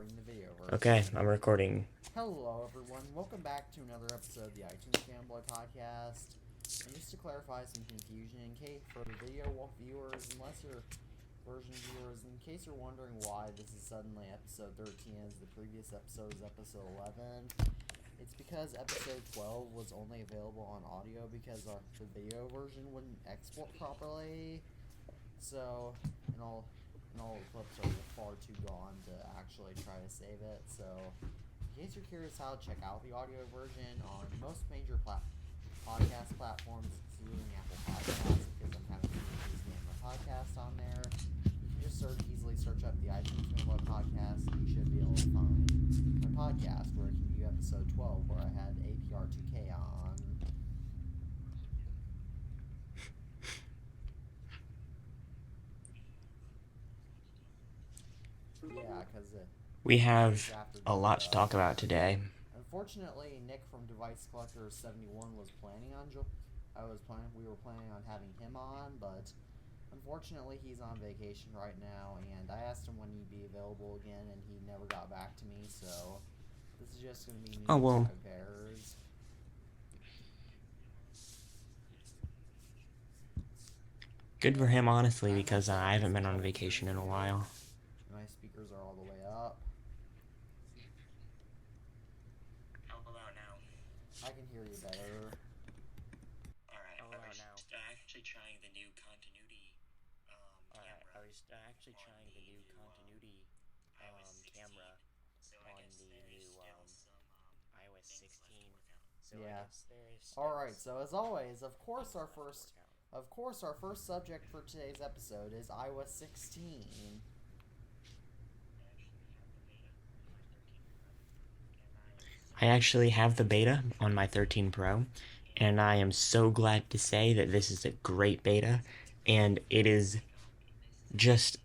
starting the video version. Okay, I'm recording. Hello, everyone. Welcome back to another episode of the iTunes Fanboy Podcast. And just to clarify some confusion, in case for the video viewers and lesser version viewers, in case you're wondering why this is suddenly episode 13 as the previous episode is episode 11, it's because episode 12 was only available on audio because the video version wouldn't export properly. So, and all the clips are far too gone to actually try to save it. So, in case you're curious how to check out the audio version on most major podcast platforms, including Apple Podcasts, because I'm having issues getting my podcast on there, you can just easily search up the iTunes Fanboy Podcast, and you should be able to find my podcast, where it can view episode 12, where I had APR2K on. Yeah, because We have a lot to talk about today. Unfortunately, Nick from Device Collector 71 was planning on we were planning on having him on, but unfortunately he's on vacation right now, and I asked him when he'd be available again, and he never got back to me, so this is just going to be me and Tabbypears. Good for him, honestly, because I haven't been on vacation in a while. My speakers are all the way up. How about now? I can hear you better. Alright, I was actually trying the new continuity camera. Camera on the new iOS 16. Yeah. Alright, so as always, of course our first subject for today's episode is iOS 16. I actually have the beta on my 13 Pro, and I am so glad to say that this is a great beta, and it is just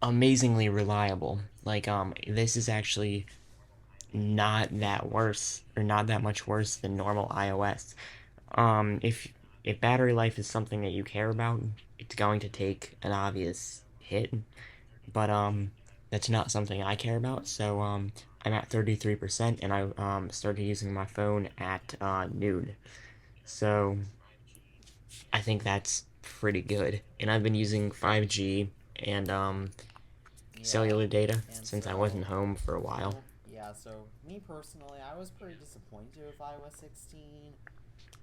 amazingly reliable. Like, this is actually not that much worse than normal iOS. If battery life is something that you care about, it's going to take an obvious hit, but that's not something I care about. So I'm at 33%, and I started using my phone at noon. So I think that's pretty good, and I've been using 5G and cellular data since I wasn't home for a while. Yeah, so me personally, I was pretty disappointed with iOS 16,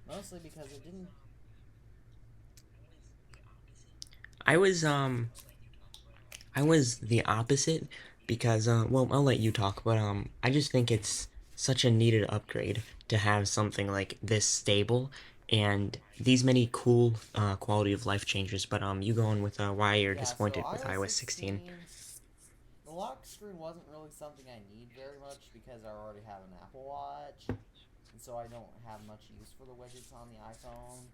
mostly because it didn't. I was the opposite because well, I'll let you talk, but I just think it's such a needed upgrade to have something like this stable and these many cool quality of life changes. But you go on with why you're disappointed with iOS 16. The lock screen wasn't really something I need very much because I already have an Apple Watch, and so I don't have much use for the widgets on the iPhone,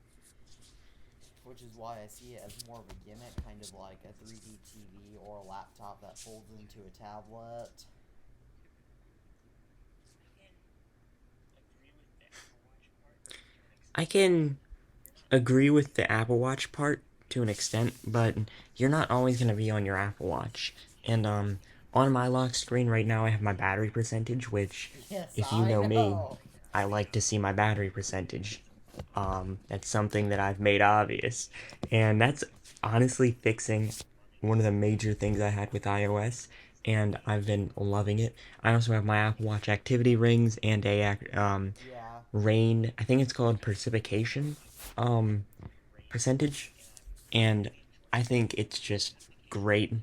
which is why I see it as more of a gimmick, kind of like a 3D TV or a laptop that folds into a tablet. I can agree with the Apple Watch part to an extent, but you're not always going to be on your Apple Watch. And on my lock screen right now, I have my battery percentage, which, Yes, if you know me, know. I like to see my battery percentage. That's something that I've made obvious. And that's honestly fixing one of the major things I had with iOS, and I've been loving it. I also have my Apple Watch activity rings and a rain, I think it's called precipitation percentage, and I think it's just great,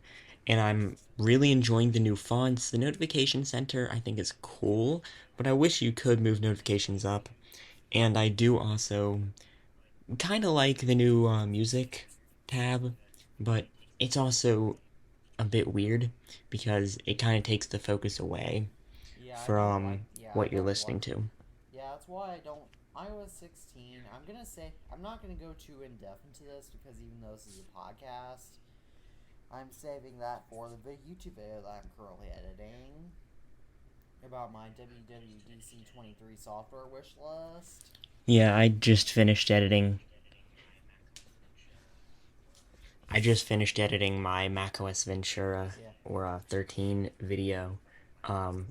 and I'm really enjoying the new fonts. The notification center I think is cool, but I wish you could move notifications up, and I do also kind of like the new music tab, but it's also a bit weird because it kind of takes the focus away from what you're listening to. Yeah, that's why I don't. iOS 16, I'm not going to go too in depth into this because even though this is a podcast, I'm saving that for the big YouTube video that I'm currently editing about my WWDC 23 software wish list. Yeah, I just finished editing my macOS Ventura or 13 video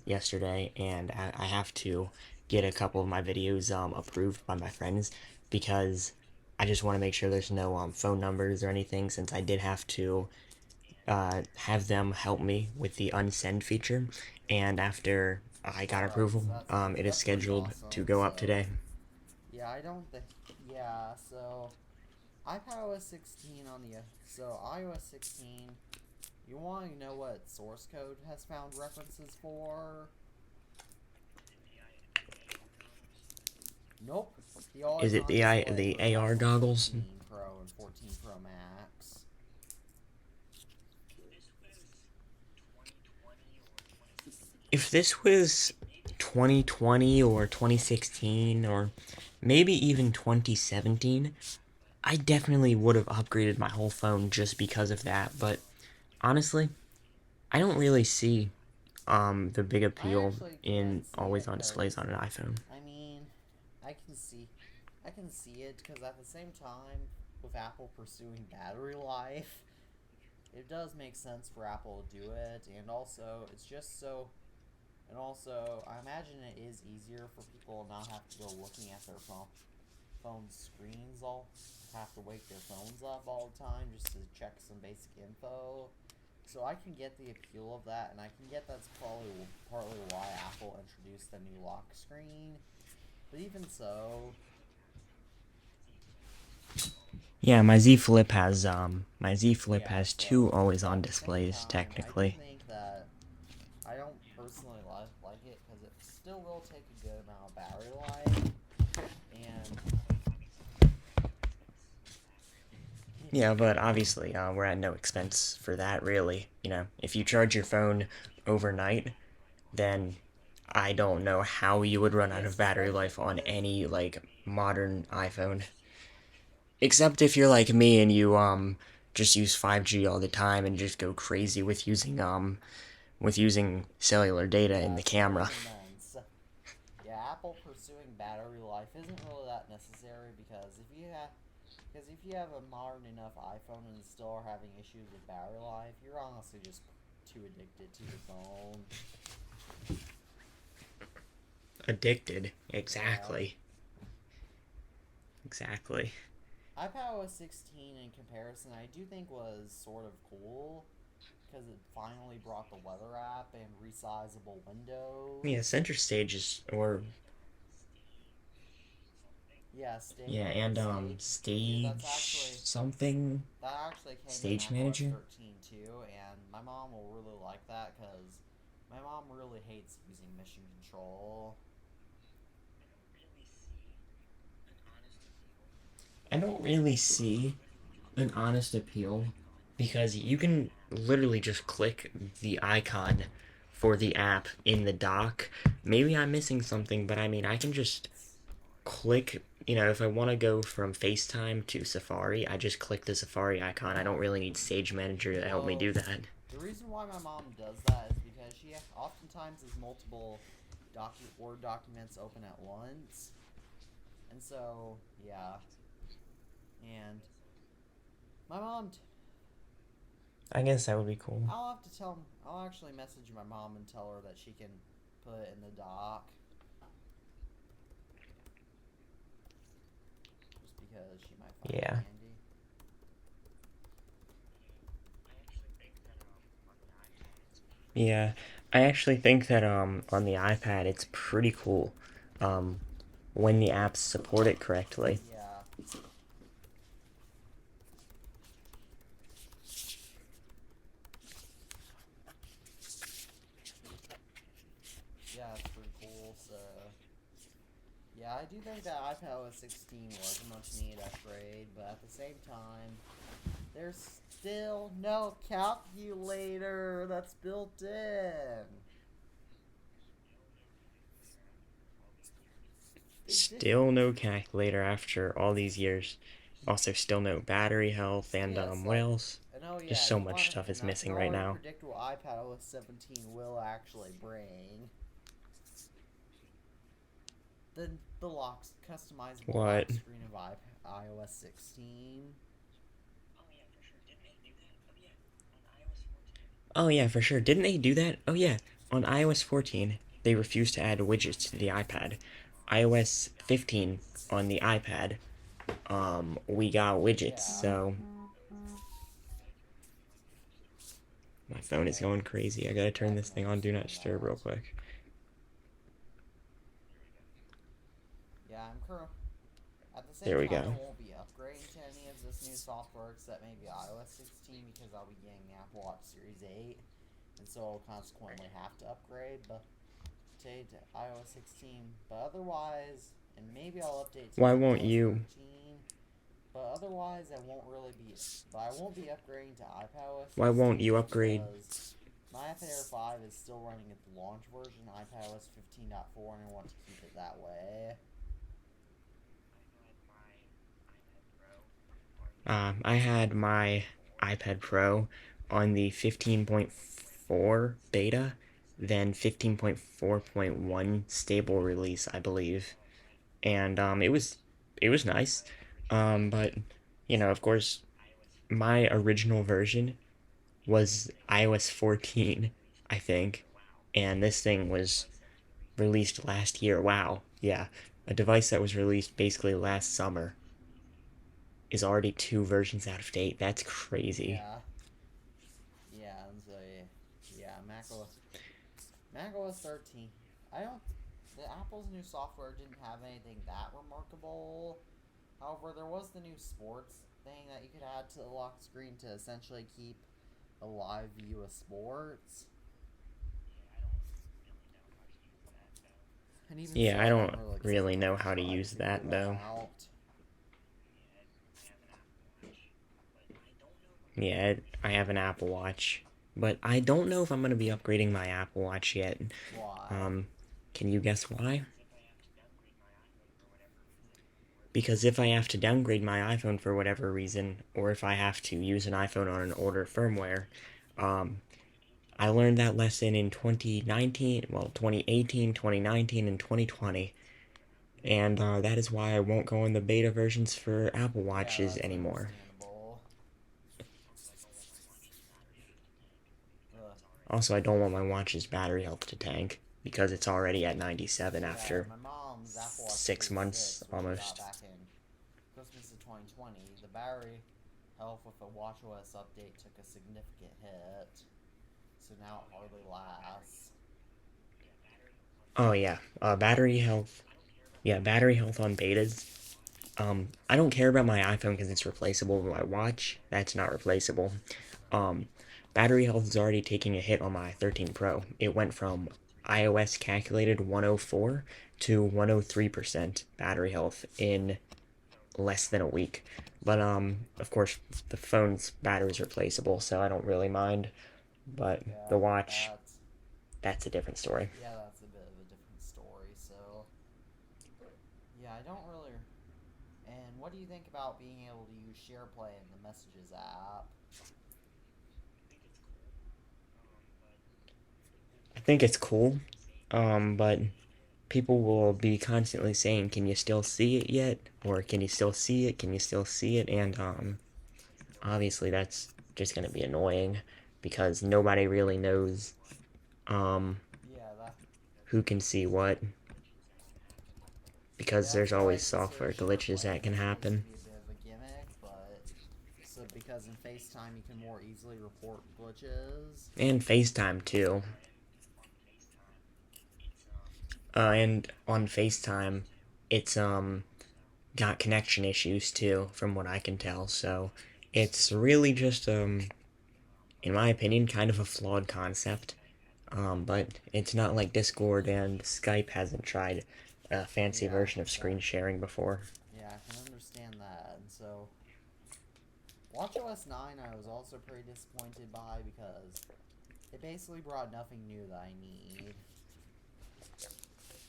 yesterday, and I have to get a couple of my videos approved by my friends because I just want to make sure there's no phone numbers or anything, since I did have to have them help me with the unsend feature, and after I got Oh, approval, it is that's pretty scheduled to awesome. go up So today. yeah, I don't think yeah. So iPadOS 16 on the so iOS 16. You want to know what source code has found references for? Nope. The Is always it on display the for the AR iPhone goggles? 14 Pro and 14 Pro Max. If this was 2020 or 2016 or maybe even 2017, I definitely would have upgraded my whole phone just because of that. But honestly, I don't really see the big I appeal actually in can see always it on displays because, on an iPhone. I mean, I can see, I can see it because at the same time, with Apple pursuing battery life, it does make sense for Apple to do it, and also it's just so. And also, I imagine it is easier for people to not have to go looking at their phone screens have to wake their phones up all the time just to check some basic info. So I can get the appeal of that, and I can get that's probably partly why Apple introduced the new lock screen. But even so, Yeah, my Z Flip yeah. has two So always on at the same displays time, I do technically. think that I don't personally like it because it still will take a good amount of battery life, and Yeah, but obviously, we're at no expense for that, really. You know, if you charge your phone overnight, then I don't know how you would run out yes, of battery especially life on because any, like, modern iPhone. Except if you're like me and you, just use 5G all the time and just go crazy with using cellular data in yeah, the so camera. even then, yeah, Apple pursuing battery life isn't really that necessary because if you have a modern enough iPhone and still are having issues with battery life, you're honestly just too addicted to your phone. Addicted. Yeah. Exactly. Exactly. iPadOS 16 in comparison, I do think was sort of cool because it finally brought the weather app and resizable Yeah, windows. center stage or Yeah, yeah, and stage. Yeah, stage something, that actually came in stage macOS manager. 13 too, and my mom will really like that because my mom really hates using mission control. I don't really see an honest appeal because you can literally just click the icon for the app in the dock. Maybe I'm missing something, but I mean, I can just click, if I want to go from FaceTime to Safari, I just click the Safari icon. I don't Yeah. really need Stage Manager to help me Well, do that. the reason why my mom does that is because she oftentimes has multiple Word documents open at once, and so yeah, and my mom. I guess that would be cool. I'll have to tell. I'll actually message my mom and tell her that she can put it in the dock, just because she might find it Yeah. handy. Yeah. I actually think that on the iPad it's pretty cool. Um when the apps support it correctly. Yeah, yeah, it's pretty cool. So yeah, I do think that iPadOS 16 was a much needed upgrade, but at the same time, there's still no calculator that's built in. They did. Still no calculator after all these years. Also, still no battery health, and Yes, what else? and oh Just yeah, so you much want stuff and is I can missing right already now. predict what iPadOS 17 will actually bring. The customizable lock What? screen of iOS 16. Oh yeah, for sure. Didn't they do that? Oh yeah. on iOS 14, they refused to add widgets to the iPad. iOS 15 on the iPad, we got widgets. So my phone is going crazy. I gotta turn this thing on Do Not Disturb real quick. Yeah, I'm current. At the same There we time, go. I won't be upgrading to any of this new software except maybe iOS 16 because I'll be getting the Apple Watch Series 8, and so I'll consequently have to upgrade to iOS 16. But otherwise, and maybe I'll update to Why iOS won't you? 13. But otherwise, I won't really be. But I won't be upgrading to iPadOS 16. Why won't you upgrade? Because my iPad Air 5 is still running at the launch version, iPadOS 15.4, and I want to keep it that way. I had my iPad Pro on the 15.4 beta, then 15.4.1 stable release, I believe, and it was nice, but you know, of course, my original version was iOS 14, I think, and this thing was released last year. Wow, yeah, a device that was released basically last summer is already 2 versions out of date. That's crazy. Yeah. Yeah, and so yeah, macOS 13. I don't. The Apple's new software didn't have anything that remarkable. However, there was the new sports thing that you could add to the lock screen to essentially keep a live view of sports. And even Yeah, so, I I don't didn't really really know exactly how to try use figure that though. out. Yeah, I have an Apple Watch, but I don't know if I'm gonna be upgrading my Apple Watch yet. Why? Can you guess why? Because if I have to downgrade my iPhone for whatever reason, or if I have to use an iPhone on an older firmware, I learned that lesson in 2019, well, 2018, 2019, and 2020. And that is why I won't go in the beta versions for Apple Yeah, Watches that's anymore. understandable. Ugh. Also, I don't want my watch's battery health to tank because it's already at 97 Yeah, after my mom's Apple Watch 6 Series months 6, which we got almost. back in Christmas of 2020, the battery health with the watchOS update took a significant hit, so now it hardly lasts. Oh yeah, battery health. Yeah, battery health on betas. I don't care about my iPhone because it's replaceable, but my watch, that's not replaceable. Um, Battery health is already taking a hit on my 13 Pro. It went from iOS calculated 104 to 103% battery health in less than a week. But of course, the phone's battery is replaceable, so I don't really mind. But Yeah, the watch, that's a different story. yeah, that's a bit of a different story. So, yeah, I don't really. And what do you think about being able to use SharePlay in the Messages app? I think it's cool, but people will be constantly saying, "Can you still see it yet?" Or "Can you still see it? Can you still see it?" And obviously that's just gonna be annoying because nobody really knows Yeah, that. who can see what because Yeah, that's there's why I always consider software glitches SharePlay that can initially to happen. be a bit of a gimmick, but so because in FaceTime you can more easily report glitches. And FaceTime too. And on FaceTime, it's got connection issues too, from what I can tell. So it's really just in my opinion, kind of a flawed concept. But it's not like Discord and Skype hasn't tried a fancy Yeah, version of screen sharing before. yeah, I can understand that. And so, WatchOS 9 I was also pretty disappointed by because it basically brought nothing new that I need.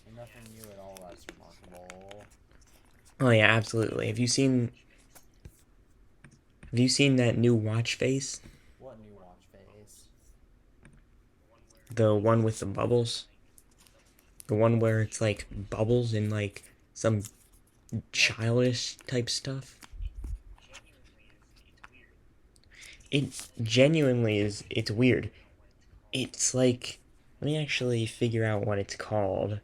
And nothing new at all that's remarkable. Oh yeah, absolutely. Have you seen that new watch face? What new watch face? The one with the bubbles? The one where it's like bubbles and like some childish type stuff? It genuinely is, it's weird. It's like Let me actually figure out what it's called.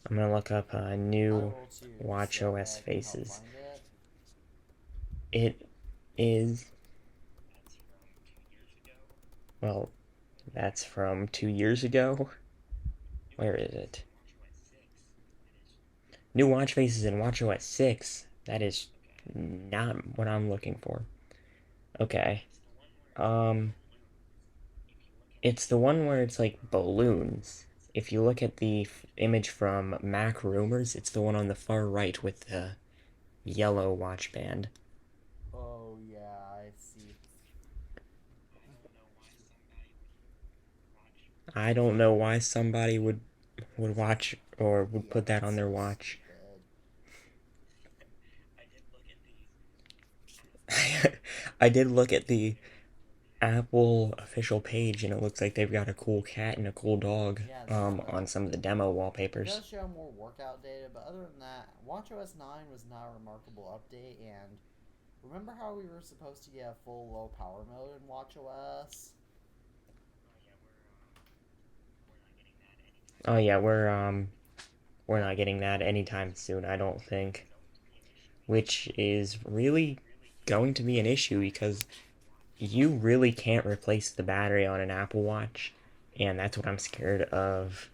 I'm gonna look up I new will too, watch so OS can you help faces. find it? It is, That's from 2 years ago. well, that's from 2 years ago. Where is it? New watch faces in watchOS 6. That is not what I'm looking for. Okay. Um, it's the one where it's like balloons. If you look at the image from Mac Rumors, it's the one on the far right with the yellow watch band. Oh yeah, I see. I don't know why somebody would watch or would Yeah, put that that's on so their watch. stupid. I did look at I did look at the Apple official page, and it looks like they've got a cool cat and a cool dog Yeah, so on some of the demo it wallpapers. does show more workout data, but other than that, watchOS 9 was not a remarkable update. And remember how we were supposed to get a full low power mode in watchOS? Oh yeah, we're not getting that anytime soon, I don't think. Which is really going to be an issue because you really can't replace the battery on an Apple Watch, and that's what I'm scared of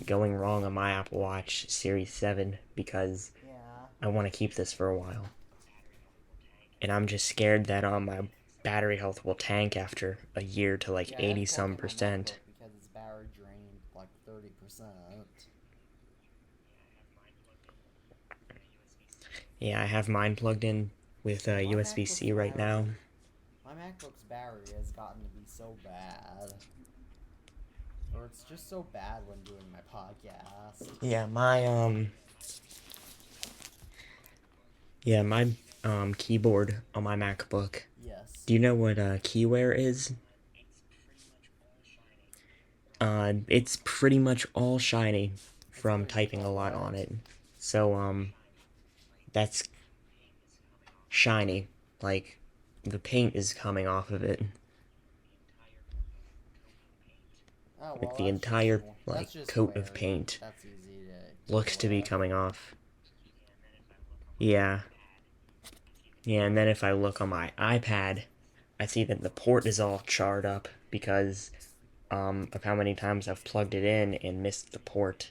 going wrong on my Apple Watch Series 7 because Yeah. I want to keep this for a while. And I'm just scared that my battery health will tank after a year to like Yeah, I 80 had to plug some in my percent. MacBook because its battery drained like 30%. Yeah, I have mine plugged in with My USB-C right now. My MacBook's battery has gotten to be so bad. Or it's just so bad when doing my podcast. Yeah, my keyboard on my MacBook. Yes. Do you know what keyware is? It's pretty much all shiny It's from pretty much typing a all lot on what? it. So that's shiny, like the paint is coming off of it. Oh Like well, the that's entire that's like just coat of wear. paint That's easy to get looks to be away. coming off. Yeah. Yeah, and then if I look on my iPad, I see that the port is all charred up because of how many times I've plugged it in and missed the port.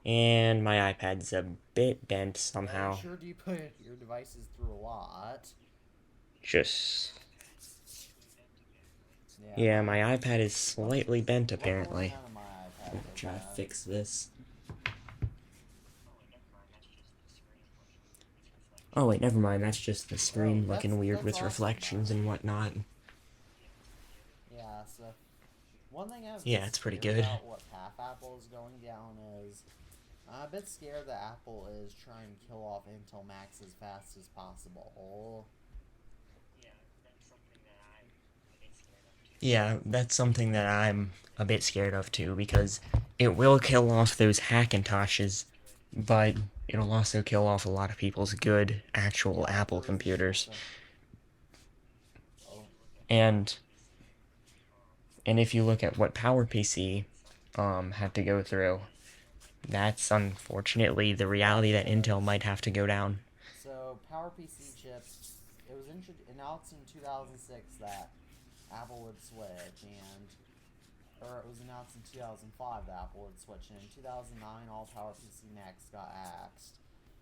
And my iPad's a bit bent Yeah, you somehow. sure do put your devices through a lot. Just. Yeah, Yeah, my iPad is slightly bent luckily apparently. none of my I'm iPads gonna are try to bad. fix this. Oh wait, never mind. That's just the screen looking weird with awesome reflections then. and whatnot. Yeah, so one thing I'm a Yeah, bit it's pretty scared good. about what path Apple is going down is I'm a bit scared that Apple is trying to kill off Intel Macs as fast as possible. Yeah, that's something that I'm a bit scared of too because it will kill off those Hackintoshes, but it'll also kill off a lot of people's good actual Yeah, Apple for example, computers. so And if you look at what PowerPC had to go through, that's unfortunately the reality that Intel might have to go down. so PowerPC chips. It was announced in 2006 that Apple would switch, or it was announced in 2005 that Apple would switch, and in 2009 all PowerPC Macs got axed.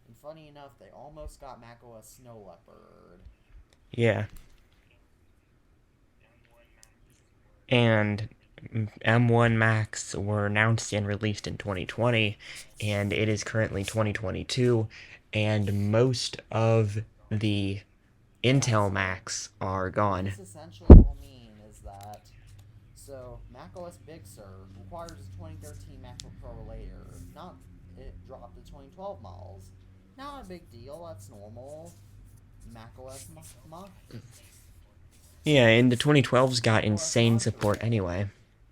And funny enough, they almost got macOS Snow Leopard. Yeah. And M1 Max were announced and released in 2020, and it is currently 2022, and most of the Intel Macs are What gone. this essentially will mean is that macOS Big Sur requires a 2013 MacBook Pro later, not it dropped to 2012 models. Not a big deal, that's normal. macOS Yeah, and the 2012s got macOS insane support Monterey anyway.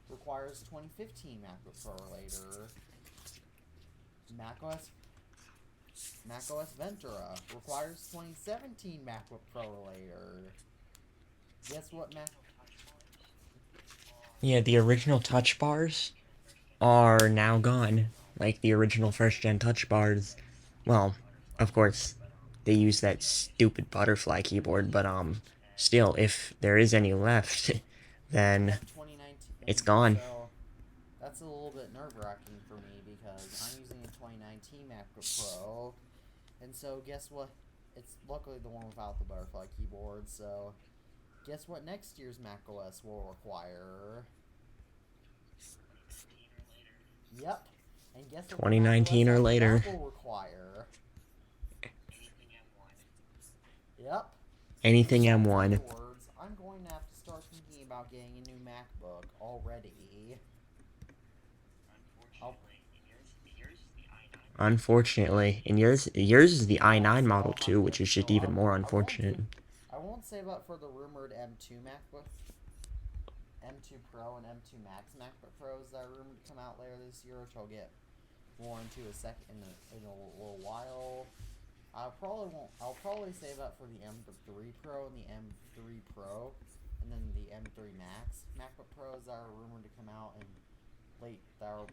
requires 2015 MacBook Pro or later. macOS Ventura requires 2017 MacBook Pro or later. Guess what Yeah, the original touch bars are now gone. Like the original first gen touch bars. Well, of course, they use that stupid butterfly keyboard, but still, if there is any left, then 2019. it's gone. So that's a little bit nerve-wracking for me because I'm using a 2019 MacBook Pro, and so guess what? It's luckily the one without the butterfly keyboard. So guess what next year's macOS will require? Yep. And guess what 2019 or later. that will require? Yep. Anything So in M1. other words, I'm going to have to start thinking about getting a new MacBook already. Unfortunately, and yours is the i9 model too, which is just even more unfortunate. I won't say about for the rumored M2 MacBook, M2 Pro and M2 Max MacBook Pros that are rumored to come out later this year, which I'll get more into in a little while. I'll probably save up for the M3 Pro and the M3 Pro, and then the M3 Max MacBook Pros that are rumored to come out in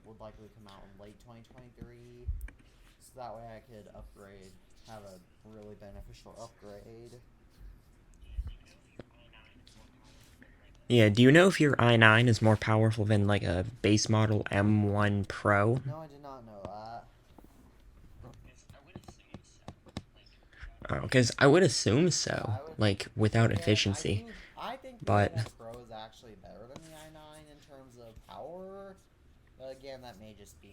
would likely come out in late 2023. So that way I could have a really beneficial upgrade. Yeah, do you know if your i9 is more powerful than like a base model M1 Pro? No, I did not know that. Because I would assume so, like without efficiency. I think the But M1 Pro is actually better than the i9 in terms of power. But again, that may just be.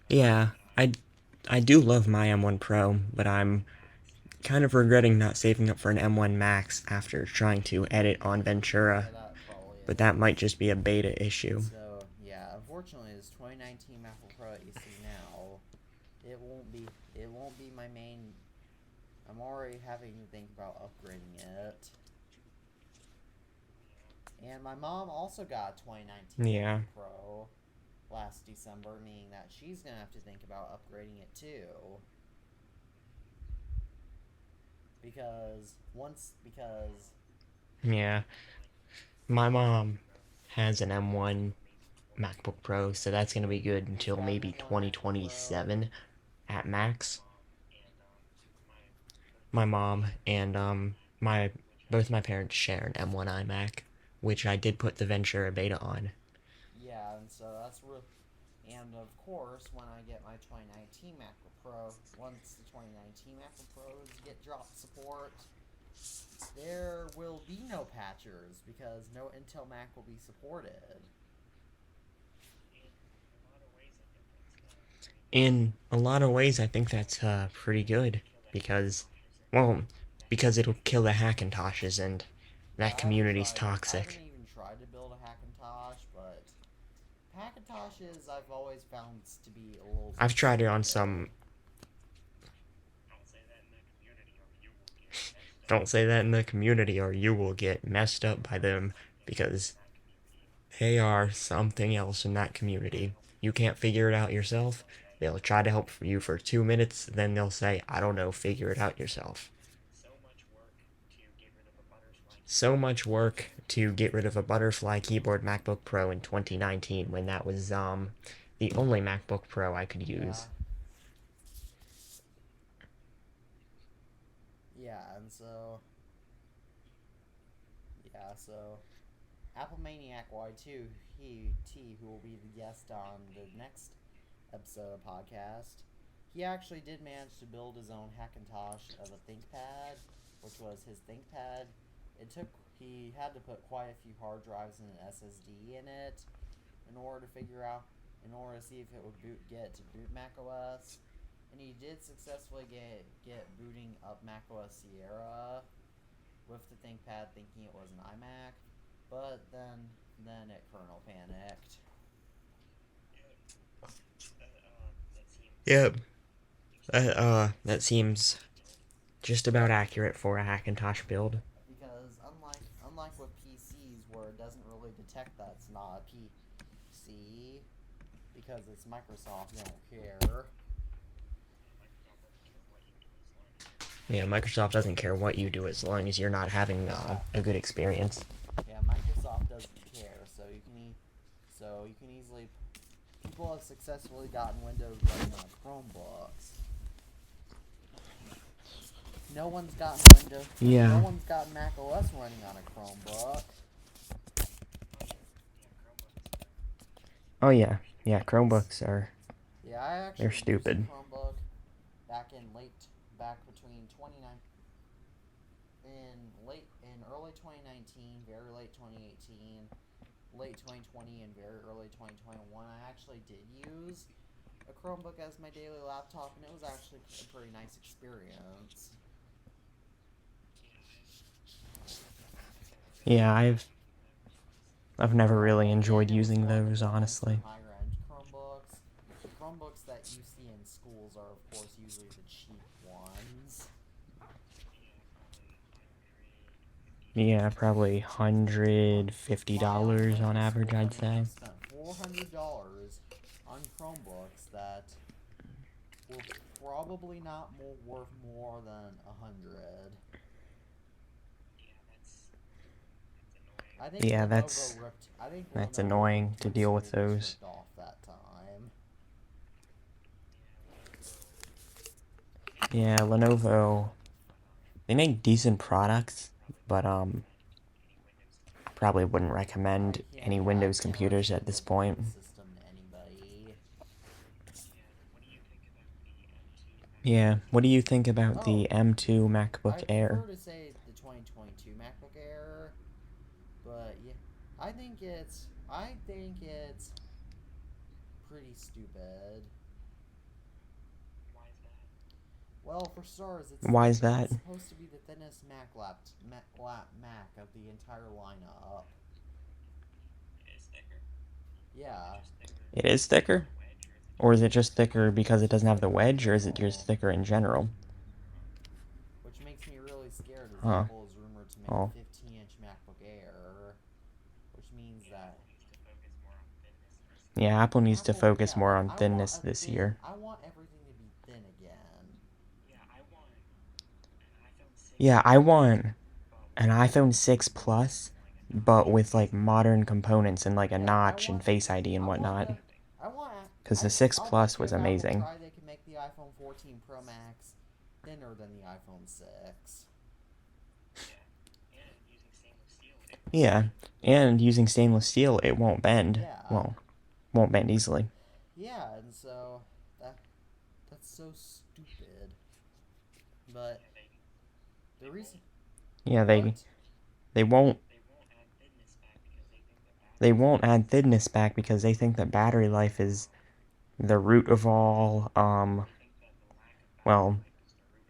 yeah, I do love my M1 Pro, but I'm kind of regretting not saving up for an M1 Max after trying to edit on Ventura. Yeah, that probably is. But that might just be a beta issue. So yeah, unfortunately, this 2019 MacBook Pro that you see now, it won't be my main. I'm already having to think about upgrading it. And my mom also got a 2019 Yeah. MacBook Pro last December, meaning that she's gonna have to think about upgrading it too. Because Yeah. My mom has an M1 MacBook Pro, so that's going to be good until maybe 2027 at max. My mom and both my parents share an M1 iMac, which I did put the Ventura beta on. yeah, and so that's real. And of course, when I get my 2019 MacBook Pro, once the 2019 MacBook Pros get drop support, there will be no patchers because no Intel Mac will be supported. In a lot of ways, I think that's pretty good because, well, because it'll kill the Hackintoshes and that community's I toxic. haven't even tried to build a Hackintosh, but Hackintoshes I've always found to be a little. I've tried it on some. Don't say that in the community or you will get messed up by them because they are something else in that community. You can't figure it out yourself. They'll try to help you for 2 minutes, then they'll say, I don't know, figure it out yourself. So much work to get rid of a butterfly keyboard MacBook Pro in 2019 when that was the only MacBook Pro I could use. Yeah, and so Apple Maniac Y2, who will be the guest on the next episode of podcast, he actually did manage to build his own Hackintosh of a ThinkPad, which was his ThinkPad. He had to put quite a few hard drives and an SSD in it in order to see if it would get to boot macOS. And he did successfully get booting up macOS Sierra with the ThinkPad, thinking it was an iMac, but then it kernel panicked. Yep. That seems just about accurate for a Hackintosh build. Because unlike with PCs, where it doesn't really detect that it's not a PC, because it's Microsoft, they don't care. Yeah, Microsoft doesn't care what you do as long as you're not having a good experience. Yeah, Microsoft doesn't care, so so you can easily. People have successfully gotten Windows running on Chromebooks. No one's gotten Windows. Yeah. No one's gotten Mac OS running on a Chromebook. Oh yeah, yeah. Chromebooks are. Yeah, I actually They're used stupid. a Chromebook back between early 2019, very late 2018, late 2020, and very early 2021. I actually did use a Chromebook as my daily laptop, and it was actually a pretty nice experience. Yeah, I've never really enjoyed Again, it was using one of those, the honestly. higher-end Chromebooks. The Chromebooks that you see in schools are, of course, usually the cheap ones. Yeah, probably $150 My on elementary average, school I'd had say. spent $400 on Chromebooks that were probably not worth more than $100. I think Yeah, Lenovo ripped. I think that's Lenovo annoying ripped to my deal school with those. district off that time. Yeah, Lenovo, they make decent products, but probably wouldn't recommend any Windows computers at this point. System to anybody. Yeah, what do you think about the M2 MacBook I Air? prefer to say the 2022 MacBook Air, but yeah, I think it's pretty stupid. Well, for starters, Why is that? It's supposed to be the thinnest Mac of the entire lineup. It is thicker. Yeah. It is thicker? Or is it just thicker because it doesn't have the wedge, or is it just thicker in general? Which makes me really scared, as Huh. Apple is rumored to make Oh. a 15-inch MacBook Air, which means that Yeah, Apple needs to focus more on I thinness want a this thin- year. I want everything to be thin again. Yeah, I want an iPhone 6 Plus, but with like modern components and like a notch and Face ID and whatnot. Because the 6 Plus was amazing. They can make the iPhone 14 Pro Max thinner than the iPhone 6. Yeah, and using stainless steel, it won't bend. Yeah. Well, won't bend easily. Yeah, and so that's so stupid. But the reason. Yeah, they won't add thinness back because they think that battery life is the root of all well,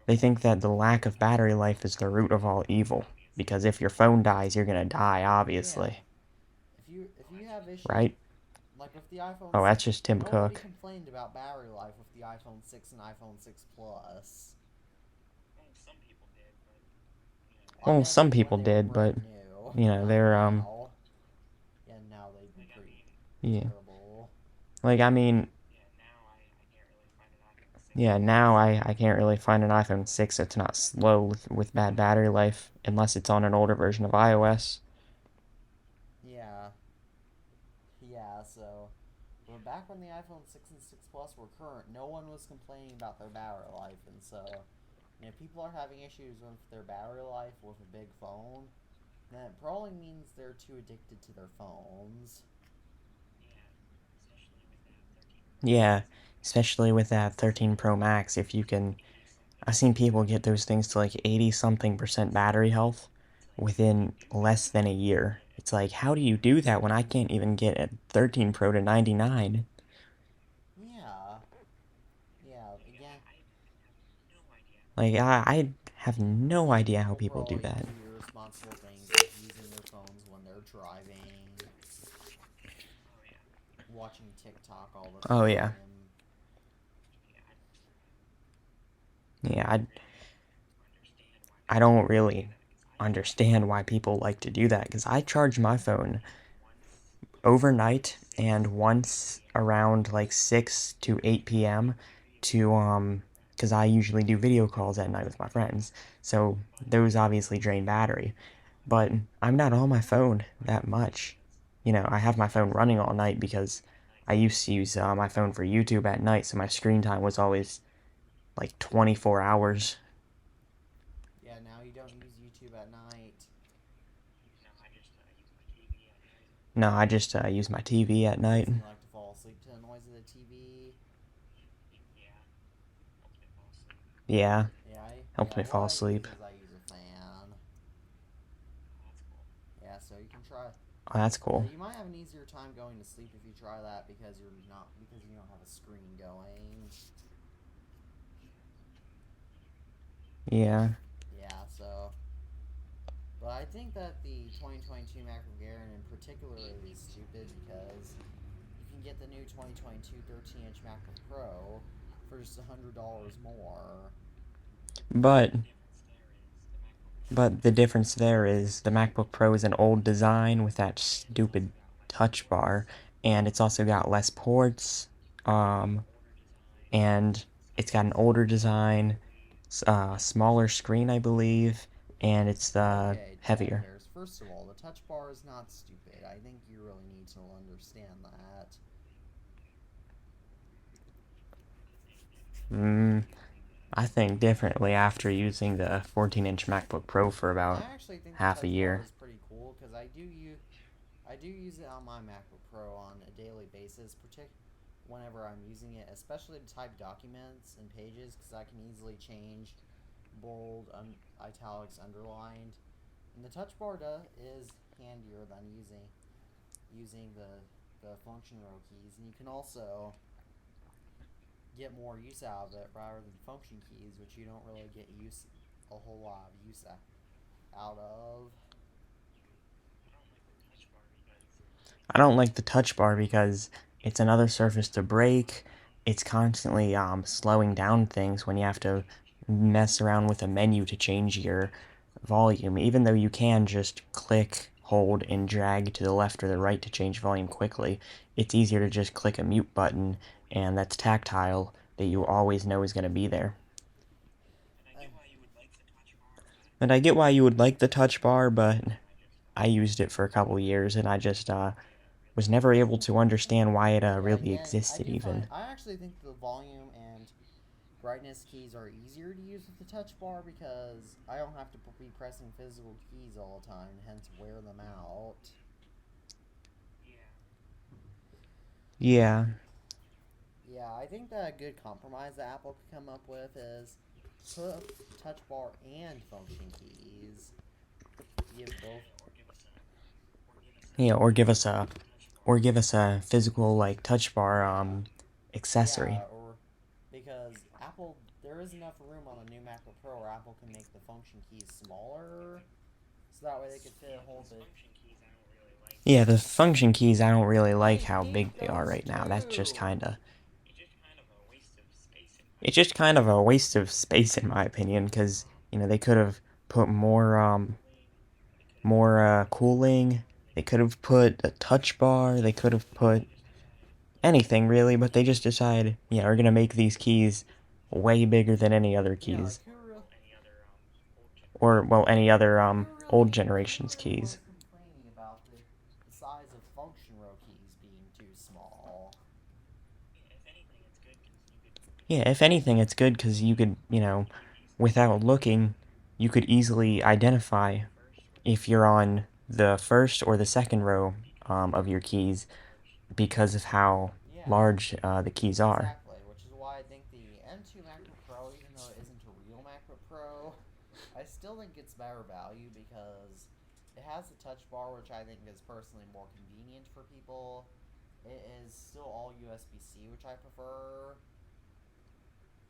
they think that the lack of battery life is the root of all evil, because if your phone dies, you're gonna die, obviously. Yeah. If you have issues, right? like with the iPhone. Oh, that's just Tim nobody Cook. complained about battery life with the iPhone 6 and iPhone 6 Plus. Well, some people did, but you know, they're Yeah, now they'd be pretty terrible. Like, I mean, yeah, now I can't really find an iPhone 6 that's not slow with bad battery life, unless it's on an older version of iOS. Yeah, so but back when the iPhone 6 and 6 Plus were current, no one was complaining about their battery life, and so, you know, people are having issues with their battery life with a big phone, then it probably means they're too addicted to their phones. Yeah, especially with that 13 Pro Max, if you can... I've seen people get those things to like 80-something% battery health within less than a year. It's like, how do you do that when I can't even get a 13 Pro to 99? Yeah, again. Like, I have no idea how people do that. Irresponsible things like using their phones when they're driving, watching TikTok all the time. Oh, yeah. Yeah, I don't really understand why people like to do that, because I charge my phone overnight and once around like 6 to 8 p.m. to, because I usually do video calls at night with my friends, so those obviously drain battery, but I'm not on my phone that much. I have my phone running all night because I used to use my phone for YouTube at night, so my screen time was always like 24 hours. Yeah, now you don't use YouTube at night. No, I just use my TV at night. And you like to fall asleep to the noise of the TV. Yeah, helps Yeah, me what fall I use asleep. is I use a fan. Yeah, so you can try. Oh, that's cool. You might have an easier time going to sleep if you try that because you don't have a screen going. Yeah. Yeah, so. But I think that the 2022 MacBook Air in particular is stupid because you can get the new 2022 13-inch MacBook Pro for just $100 more. But the difference there is the MacBook Pro is an old design with that stupid touch bar, and it's also got less ports, and it's got an older design, smaller screen, I believe, and it's Okay, heavier. Tabbypears. First of all, the touch bar is not stupid. I think you really need to understand that. I think differently after using the 14-inch MacBook Pro for I about actually think the half a touch bar year. is pretty cool because I do use it on my MacBook Pro on a daily basis, whenever I'm using it, especially to type documents and pages because I can easily change bold, italics, underlined. And the touch bar is handier than using the function row keys, and you can also get more use out of it rather than function keys, which you don't really get a whole lot of use out of. I don't like the touch bar because it's another surface to break. It's constantly slowing down things when you have to mess around with a menu to change your volume, even though you can just click, hold, and drag to the left or the right to change volume quickly. It's easier to just click a mute button, and that's tactile, that you always know is going to be there. And I get why you would like the touch bar, but I used it for a couple years, and I just was never able to understand why it Yeah, really again, existed even. I actually think the volume and brightness keys are easier to use with the touch bar because I don't have to be pressing physical keys all the time, hence wear them out. Yeah. Yeah, I think that a good compromise that Apple could come up with is put touch bar and function keys. Give both. Yeah, or give us a physical like touch bar accessory. Yeah, or because there is enough room on the new MacBook Pro where Apple can make the function keys smaller, so that way they could fit a whole bit. Yeah, the function keys I don't really like I how big hate they are those right now. That's just too. it's just kind of a waste of space in my opinion because they could have put more cooling. They could have put a touch bar. They could have put anything really, but they just decide, yeah, we're gonna make these keys way bigger than any other Yeah, keys, or well, any other old generation's who really keys. was complaining about the size of function row keys being too small? Yeah, if anything, it's good because you could, without looking, you could easily identify if you're on the first or the second row of your keys because of how Yeah, large the keys are. exactly. Which is why I think the M2 MacBook Pro, even though it isn't a real MacBook Pro, I still think it's better value because it has the touch bar, which I think is personally more convenient for people. It is still all USB-C, which I prefer,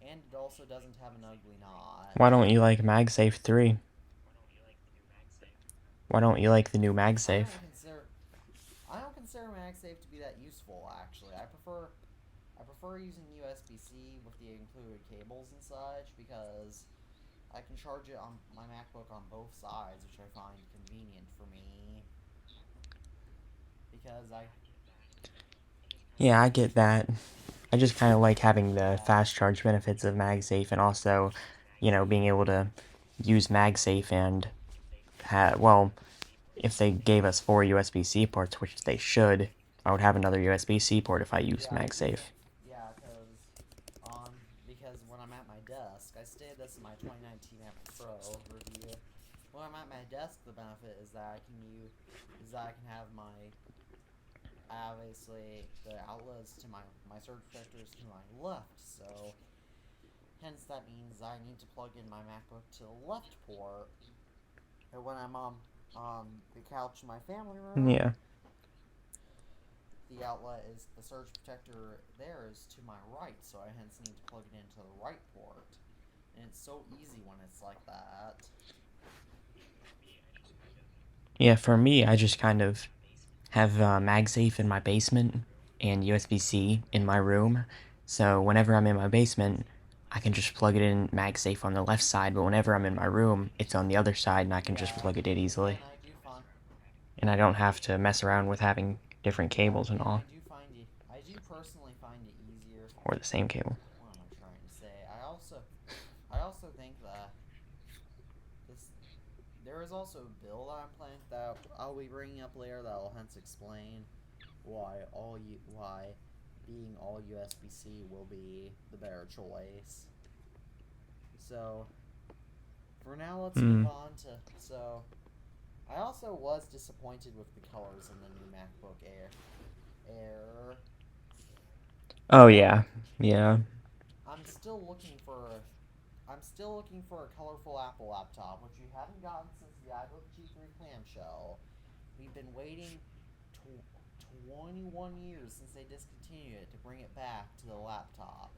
and it also doesn't have an ugly notch. Why don't you like MagSafe 3? Why don't you like the new MagSafe? I don't consider MagSafe to be that useful. Actually, I prefer using USB-C with the included cables and such because I can charge it on my MacBook on both sides, which I find convenient for me. Because Yeah, I get that. I just kind of like having the fast charge benefits of MagSafe and also, being able to use MagSafe and well, if they gave us 4 USB-C ports, which they should, I would have another USB-C port if I used MagSafe. Yeah, because when I'm at my desk, I stated this in my 2019 Apple Pro review. When I'm at my desk, the benefit is that I can have obviously the outlets to my surge protectors to my left, so hence that means I need to plug in my MacBook to the left port. And when I'm on the couch in my family room, Yeah. the outlet is the surge protector there is to my right, so I hence need to plug it into the right port. And it's so easy when it's like that. Yeah, for me, I just kind of have MagSafe in my basement and USB-C in my room. So whenever I'm in my basement, I can just plug it in MagSafe on the left side, but whenever I'm in my room, it's on the other side and I can just plug it in easily. And I don't have to mess around with having different cables and all. I do personally find it easier. Or the same cable. What am I trying to say? I also think that there is also a bill that I'm planning that I'll be bringing up later that will hence explain why being all USB-C will be the better choice. So for now, let's move on to I also was disappointed with the colors in the new MacBook Air. Oh yeah. I'm still looking for a colorful Apple laptop, which we haven't gotten since the iBook G3 clamshell. We've been waiting 21 years since they discontinued it to bring it back to the laptop,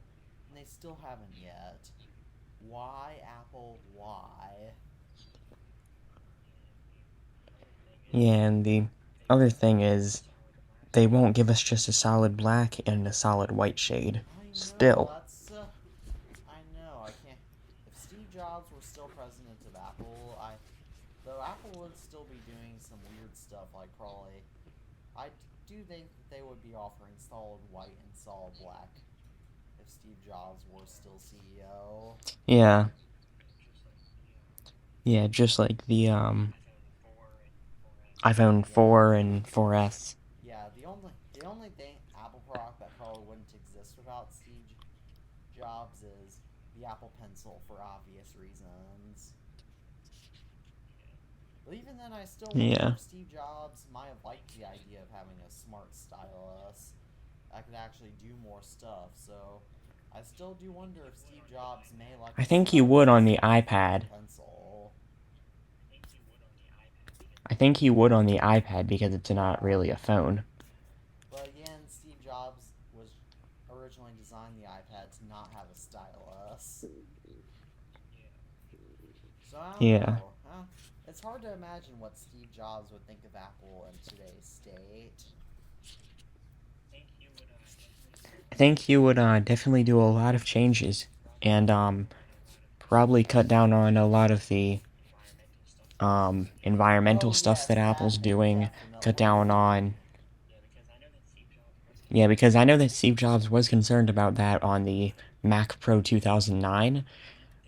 and they still haven't yet. Why, Apple? Why? Yeah, and the other thing is, they won't give us just a solid black and a solid white shade. Still. I know, I can't. If Steve Jobs were still president of Apple, though Apple would still be doing some weird stuff, like probably, I do think that they would be offering solid white and solid black if Steve Jobs were still CEO. Yeah. Yeah, just like the iPhone 4 and 4S. Yeah, the only thing Apple product that probably wouldn't exist without Steve Jobs is the Apple Pencil for obvious reasons. But even then, I still wonder if Steve Jobs might have liked the idea of having a smart stylus that could actually do more stuff. So I still do wonder if Steve Jobs may like. I think he would on the iPad. Pencil. I think he would on the iPad because it's not really a phone. But again, Steve Jobs was originally designed the iPad to not have a stylus. So I don't know. It's hard to imagine what Steve Jobs would think of Apple in today's state. I think he would definitely do a lot of changes and probably cut down on a lot of the environmental stuff that Apple's doing, cut down on. Yeah, because I know that Steve Jobs was concerned about that on the Mac Pro 2009,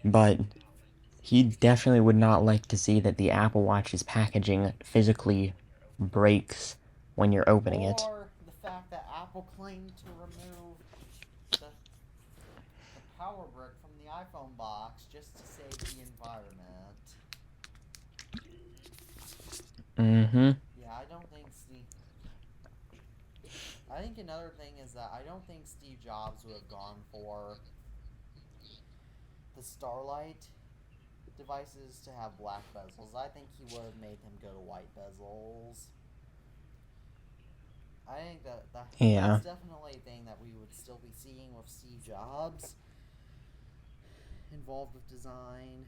but he definitely would not like to see that the Apple Watch's packaging physically breaks when you're opening it. Or the fact that Apple claimed to remove the power brick from the iPhone box just to save the environment. Yeah, I think another thing is that I don't think Steve Jobs would have gone for the Starlight devices to have black bezels. I think he would have made them go to white bezels. I think that's definitely a thing that we would still be seeing with Steve Jobs involved with design.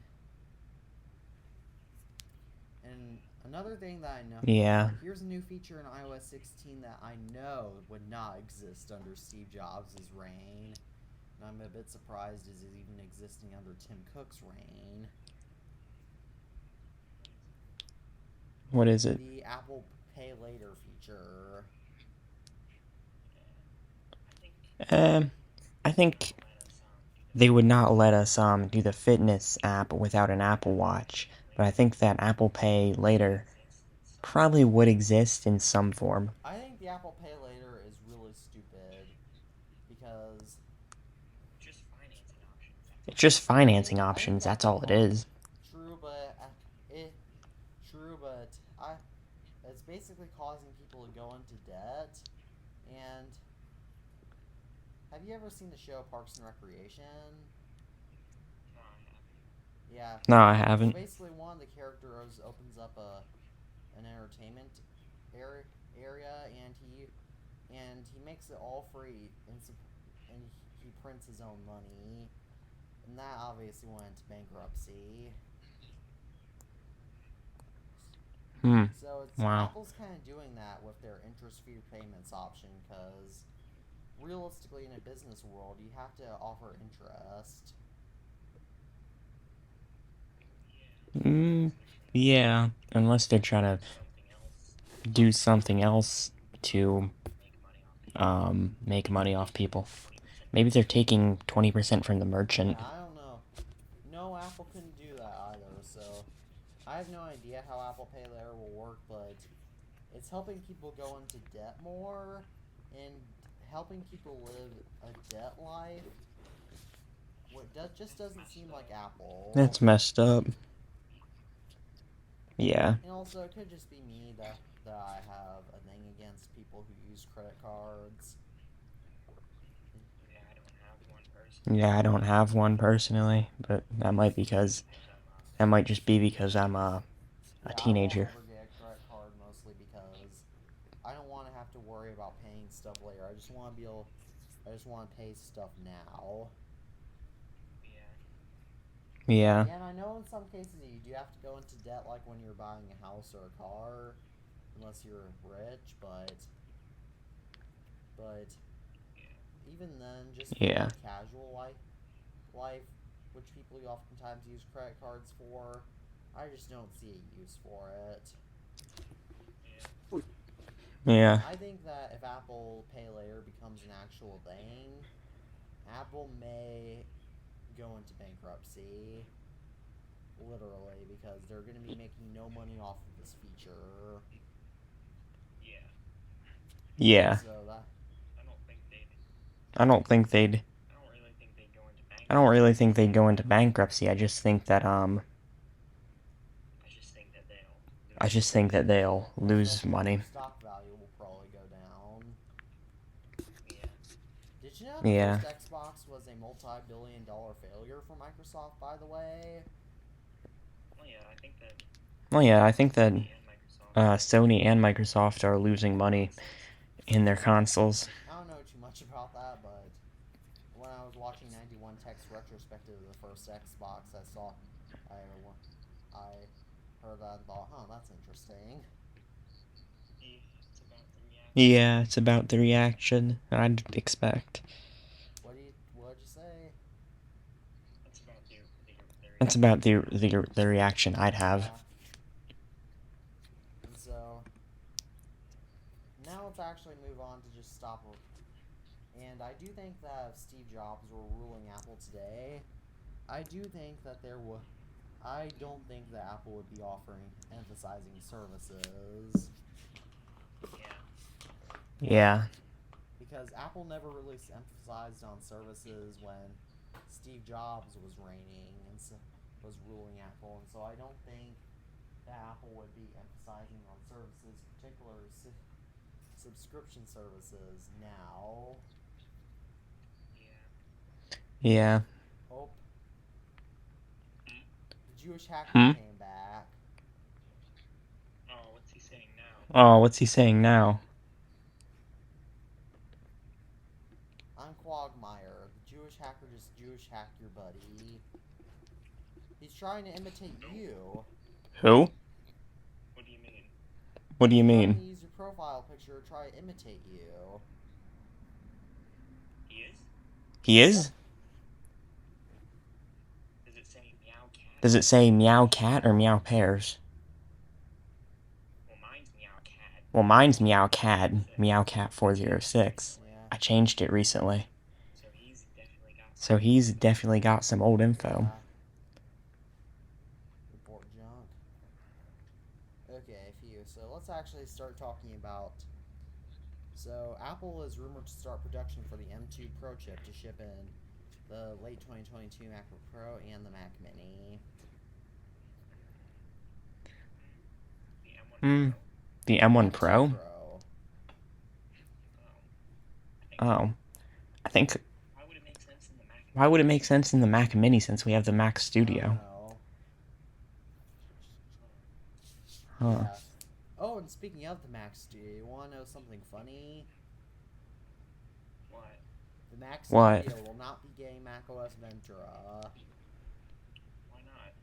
And another thing that I know... Yeah. Here's a new feature in iOS 16 that I know would not exist under Steve Jobs' reign. And I'm a bit surprised is it even existing under Tim Cook's reign. What is it? The Apple Pay Later feature. I think they would not let us do the fitness app without an Apple Watch. But I think that Apple Pay Later probably would exist in some form. I think the Apple Pay Later is really stupid because Just financing options. It's just financing I think options, that's that's all it is. true, but it's basically causing people to go into debt. And have you ever seen the show Parks and Recreation? No, I haven't. Yeah. No, I Well, haven't. basically, one of the characters opens up an entertainment area, and he makes it all free, and he prints his own money, and that obviously went into bankruptcy. So Wow. Apple's kind of doing that with their interest-free payments option, because realistically, in a business world, you have to offer interest. Yeah, unless they're trying to Something else. do something else to Make money off. make money off people. Maybe they're taking 20% from the merchant. Yeah, I don't know. No, Apple couldn't do that either, so I have no idea how Apple Pay Later will work, but it's helping people go into debt more and helping people live a debt life. That just doesn't seem like Apple. That's messed up. Yeah. And also, it could just be me that I have a thing against people who use credit cards. Yeah, I don't have one personally. Yeah, I don't have one personally, but that might just be because I'm a teenager. I won't ever get a credit card, mostly because I don't want to have to worry about paying stuff later. I just want to pay stuff now. Yeah. And I know in some cases you do have to go into debt, like when you're buying a house or a car, unless you're rich, but even then, just for Yeah. casual life, which people oftentimes use credit cards for, I just don't see a use for it. Yeah. I think that if Apple Pay Later becomes an actual thing, Apple may go into bankruptcy, literally, because they're going to be making no money off of this feature. Yeah. So that I don't really think they'd go into bankruptcy. I just think that they'll lose money. stock value will probably go down. Did you know Yeah. the first Xbox was a multi-billion-dollar failure for Microsoft, by the way? Well, yeah, I think that Sony and Microsoft are losing money in their consoles. I don't know too much about that, but when I was watching 91 Tech's retrospective of the first Xbox, I heard that and thought, huh, that's interesting. Yeah, it's about the reaction I'd expect. What'd you say? That's about the reaction I'd have. Yeah. And so now let's actually move on to just stop. And I do think that if Steve Jobs were ruling Apple today, I don't think that Apple would be emphasizing services. Yeah. Because Apple never really emphasized on services when Steve Jobs was reigning and was ruling Apple, and so I don't think that Apple would be emphasizing on services, particularly subscription services now. Yeah. Oh. The Jewish hacker came back. Oh, what's he saying now? Oh, what's he saying now? I'm Quagmire. The Jewish hacker just Jewish hacked your buddy. He's trying to imitate you. Who? What do you mean? What do you He's trying mean? to use your profile picture to try to imitate you. He is? He is? Does it say meow cat? Does it say meow cat or meow pears? Well, mine's meow cat. Well, mine's meow cat, meow cat 406. Yeah. I changed it recently. So he's definitely got some old info. Report junk. Okay, so actually start talking about. So, Apple is rumored to start production for the M2 Pro chip to ship in the late 2022 MacBook Pro and the Mac Mini. The M1 Pro. The M1 Pro? Oh. I think... Why would it make sense in the Mac Mini since we have the Mac Studio? Huh. Yeah. Oh, and speaking of the Mac Studio, you want to know something funny? What? The Mac What? Studio will not be getting macOS Ventura. Why not?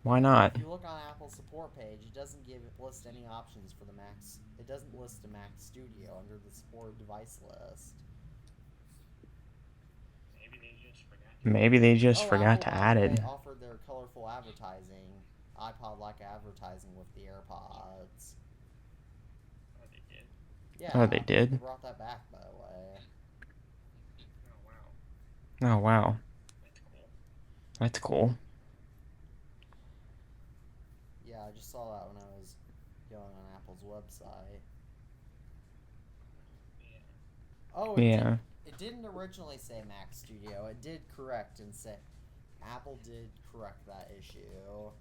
Why not? If you look on Apple's support page, it doesn't list any options for the Macs. It doesn't list the Mac Studio under the supported device list. Maybe they just forgot Apple, to add it. They offered their colorful advertising, iPod-like advertising with the AirPods. Oh, they did? Yeah. Oh, they did? They brought that back, by the way. Oh, wow. That's cool. That's cool. Yeah, I just saw that when I was going on Apple's website. Yeah. Oh, Yeah. It didn't originally say Mac Studio. It did correct and say Apple did correct that issue.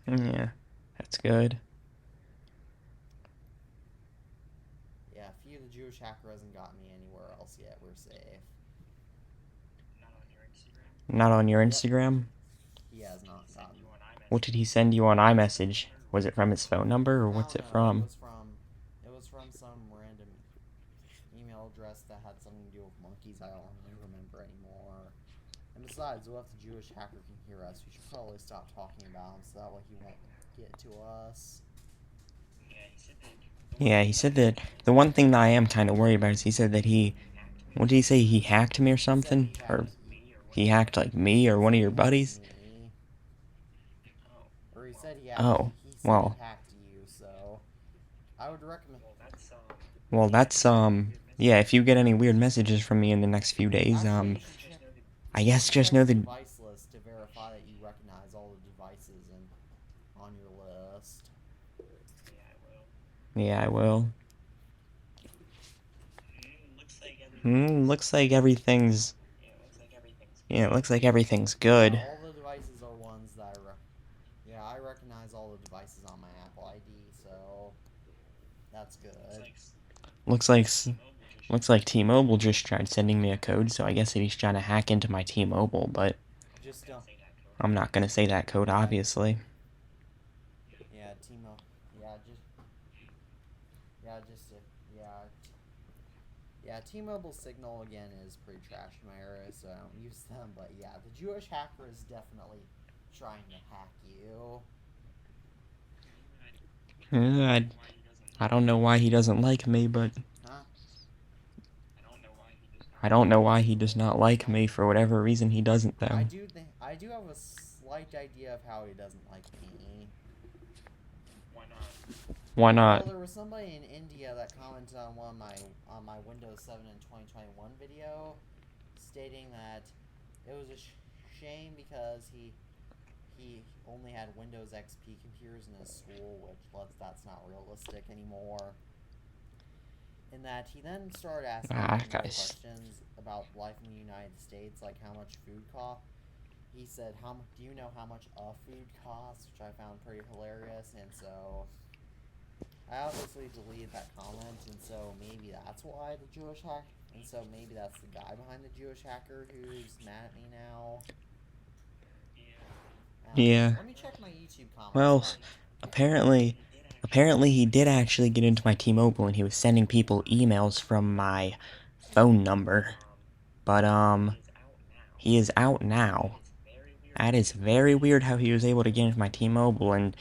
Yeah. That's good. Yeah, if you, the Jewish hacker, hasn't gotten me anywhere else yet, we're safe. Not on your Instagram? Not on your Instagram? He has not gotten. What did he send you on iMessage? Was it from his phone number or what's it from? It was from some random email address that had something to do with monkeys. I don't really remember anymore. And besides, what if the Jewish hacker can hear us? We should probably stop talking about him so that way he won't get to us. Yeah, he said that the one thing that I am kind of worried about is he said that he... What did he say? He hacked me or something? Or he hacked, like, me or one of your buddies? Or he said he hacked, Oh, he well. hacked you, so I would recommend... Well, that's, yeah, if you get any weird messages from me in the next few days, I guess just know the... device list to verify that you recognize all the devices on your list. Yeah, I will. Looks like everything's... Yeah, it looks like everything's good. All the devices are ones that I recognize all the devices on my Apple ID, so that's good. Looks like T-Mobile just tried sending me a code, so I guess he's trying to hack into my T-Mobile, but Just don't. I'm not gonna say that code, obviously. Yeah, T-Mobile. Yeah, T-Mobile signal again is pretty trash in my area, so I don't use them. But yeah, the Jewish hacker is definitely trying to hack you. I don't know why he doesn't like me, but... Huh? I don't know why he does not like me. For whatever reason, he doesn't, though. I do have a slight idea of how he doesn't like me. Why not? Well, there was somebody in India that commented on my Windows 7 in 2021 video, stating that it was a shame because he only had Windows XP computers in his school, which that's not realistic anymore. And that he then started asking questions about life in the United States, like how much food costs. He said, do you know how much food costs? Which I found pretty hilarious, and so I obviously deleted that comment, and so maybe that's why the Jewish hacker, and so maybe that's the guy behind the Jewish hacker who's mad at me now. Yeah. Let me check my YouTube comments. Well, apparently he did actually get into my T-Mobile, and he was sending people emails from my phone number. But, he is out now. That is very weird how he was able to get into my T-Mobile, and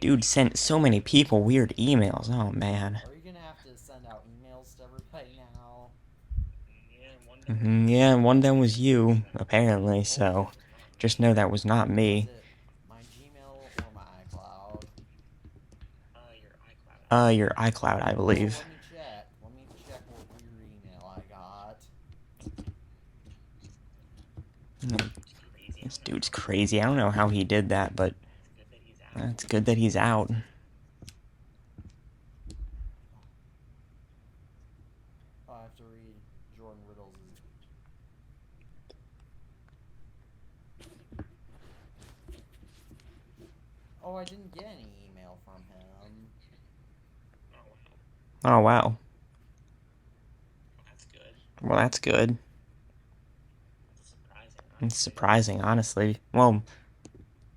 dude sent so many people weird emails. Oh, man. Are you gonna have to send out emails to everybody now? Yeah, and one of them was you, apparently, so just know that was not me. Is it my Gmail or my iCloud? Your iCloud, I believe. Let me check what weird email I got. This dude's crazy. I don't know how he did that, but It's good that he's out. Oh, I have to read Jordan Riddle's. Oh, I didn't get any email from him. Oh, wow. That's good. Well, that's good. That's surprising. It's surprising, honestly. Well,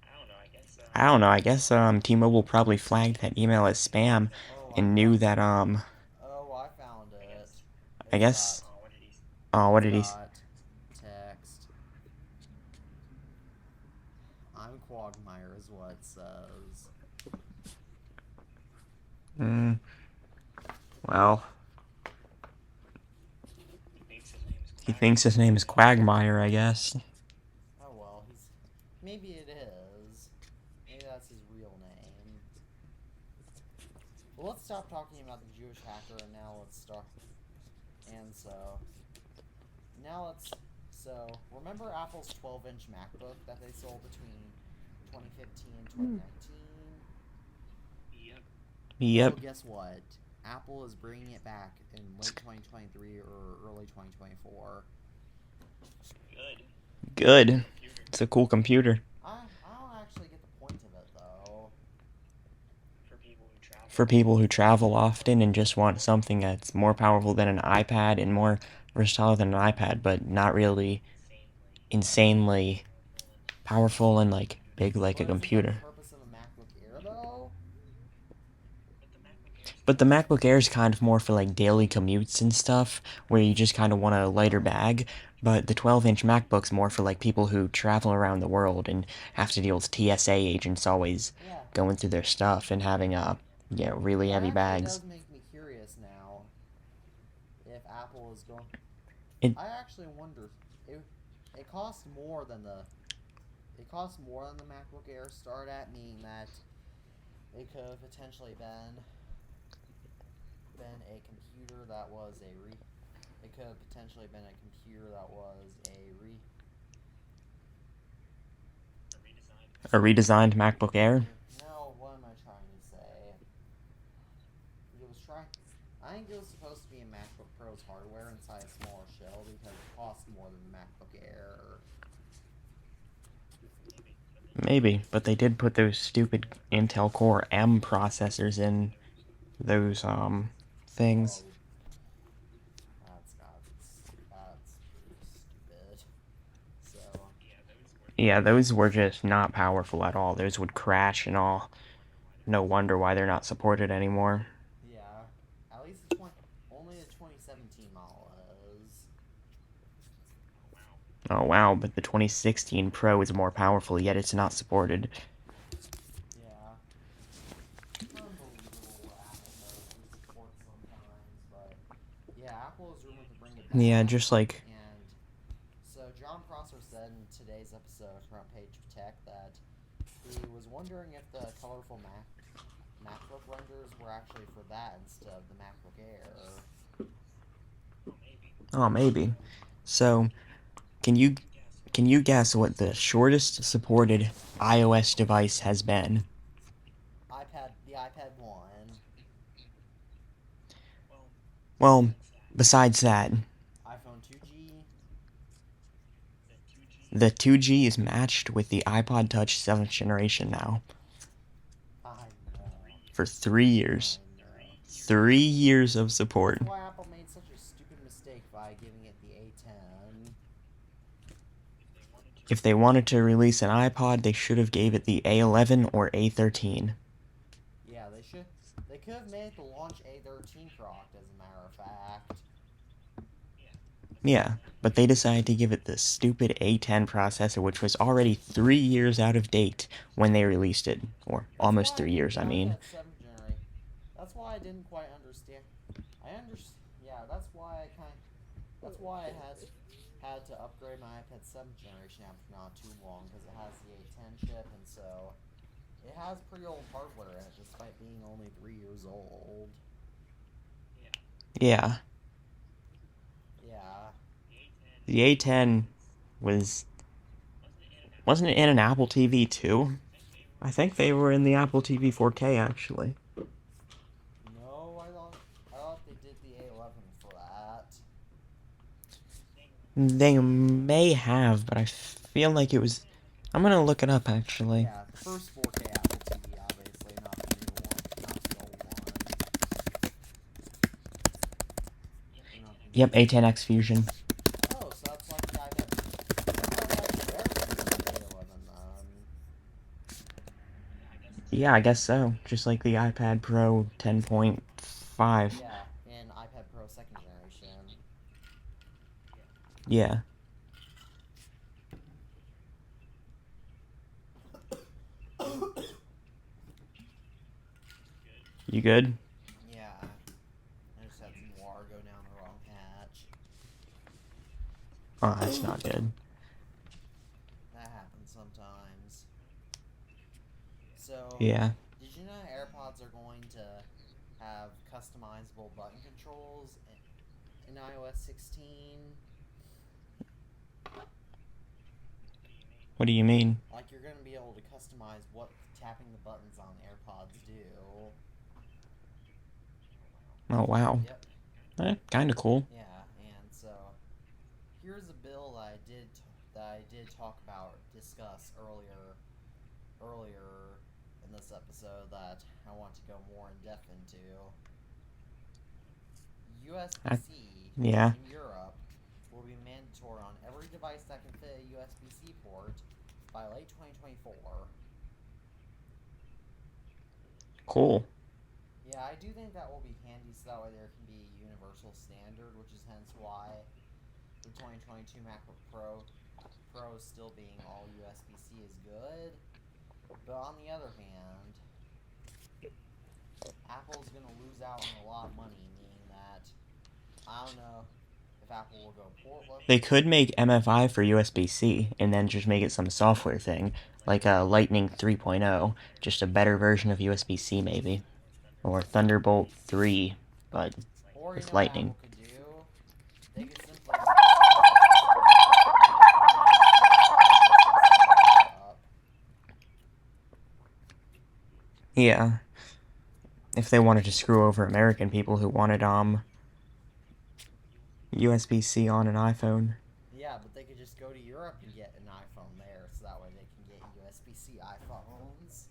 I don't know. I don't know. I guess T-Mobile probably flagged that email as spam Oh, and knew that Oh, I found it. I guess. Oh, what did he? Oh, what It's did he? got text. I'm Quagmire is what it says. Well, He thinks his name is he thinks his name is Quagmire, I guess. Oh well, maybe it is. Maybe that's his real name. Well, let's stop talking about the Jewish hacker and now let's start. And so, remember Apple's 12-inch MacBook that they sold between 2015 and 2019? Yep. Yep. Well, guess what? Apple is bringing it back in late 2023 or early 2024. Good. Good. It's a cool computer. I don't actually get the point of it, though. For people who travel often and just want something that's more powerful than an iPad and more versatile than an iPad, but not really insanely powerful and like big like a computer. The purpose of a MacBook Air, though? But the MacBook Air is kind of more for like daily commutes and stuff, where you just kind of want a lighter bag. But the 12-inch MacBook's more for like people who travel around the world and have to deal with TSA agents always going through their stuff and having really heavy bags. It does make me curious now if Apple is going. I actually wonder. It costs more than the. It costs more than the MacBook Air start at, meaning that it could have potentially been a computer that was It could have potentially been a computer that was A redesigned MacBook Air. No, what am I trying to say? I think it was supposed to be a MacBook Pro's hardware inside a smaller shell because it costs more than the MacBook Air. Maybe, but they did put those stupid Intel Core M processors in those things. That's pretty stupid. So Yeah, those were just not powerful at all. Those would crash and all. No wonder why they're not supported anymore. yeah, at least only the 2017 model is. Oh wow, but the 2016 Pro is more powerful, yet it's not supported. Yeah. Unbelievable what Apple does with support sometimes, but yeah, Apple is rumored to bring it back. Yeah, just like. And so John Prosser said in today's episode of Front Page of Tech that he was wondering if the colorful MacBook renders were actually for that instead of the MacBook Air. Oh, maybe. So, can you guess what the shortest supported iOS device has been? The iPad 1. Well, besides that, iPhone 2G. the 2G is matched with the iPod Touch 7th generation now. I know. For 3 years. 3 years of support. That's why Apple made such a stupid mistake by giving it the A10. If they wanted to release an iPod, they should have gave it the A11 or A13. Yeah, they should. They could have made it the launch A13 product, as a matter of fact. Yeah, but they decided to give it the stupid A10 processor, which was already 3 years out of date when they released it. Or almost 3 years, I mean. That's why I didn't quite understand. Yeah, that's why I had to upgrade my iPad 7th generation after not too long, because it has the A10 chip, and so it has pretty old hardware in it, despite being only 3 years old. Yeah. Yeah. The A10 wasn't it in an Apple TV too? I think they were in the Apple TV 4K actually. No, I thought they did the A11 for that. They may have, but I feel like it was. I'm gonna look it up actually. Yeah, the first 4K Apple TV, obviously, not the new one, not the old one. Not the Yep, new- A10X Fusion. Oh, so that's like the iPad. Oh, that's their A11 then. Yeah, I guess so. Just like the iPad Pro 10.5. Yeah, and iPad Pro 2nd generation. Yeah. You good? Yeah, I just had some water go down the wrong hatch. Oh, that's not good. That happens sometimes. So, Yeah. did you know AirPods are going to have customizable button controls in iOS 16? What do you mean? Like, you're going to be able to customize what tapping the buttons on AirPods do. Oh, wow. Yep. Kind of cool. Yeah, and so here's a bill that I did talk about, discuss earlier in this episode that I want to go more in depth into. USB-C Yeah. in Europe will be mandatory on every device that can fit a USB-C port by late 2024. Cool. Yeah, I do think that will be handy so that way there can be a universal standard, which is hence why the 2022 MacBook Pro still being all USB-C is good. But on the other hand, Apple's going to lose out on a lot of money, meaning that I don't know if Apple will go portless. They could make MFI for USB-C and then just make it some software thing, like a Lightning 3.0, just a better version of USB-C maybe. Or Thunderbolt 3, but Or you with know what Lightning. Apple could do? They could simply Yeah. If they wanted to screw over American people who wanted USB-C on an iPhone. Yeah, but they could just go to Europe and get an iPhone there, so that way they can get USB-C iPhones.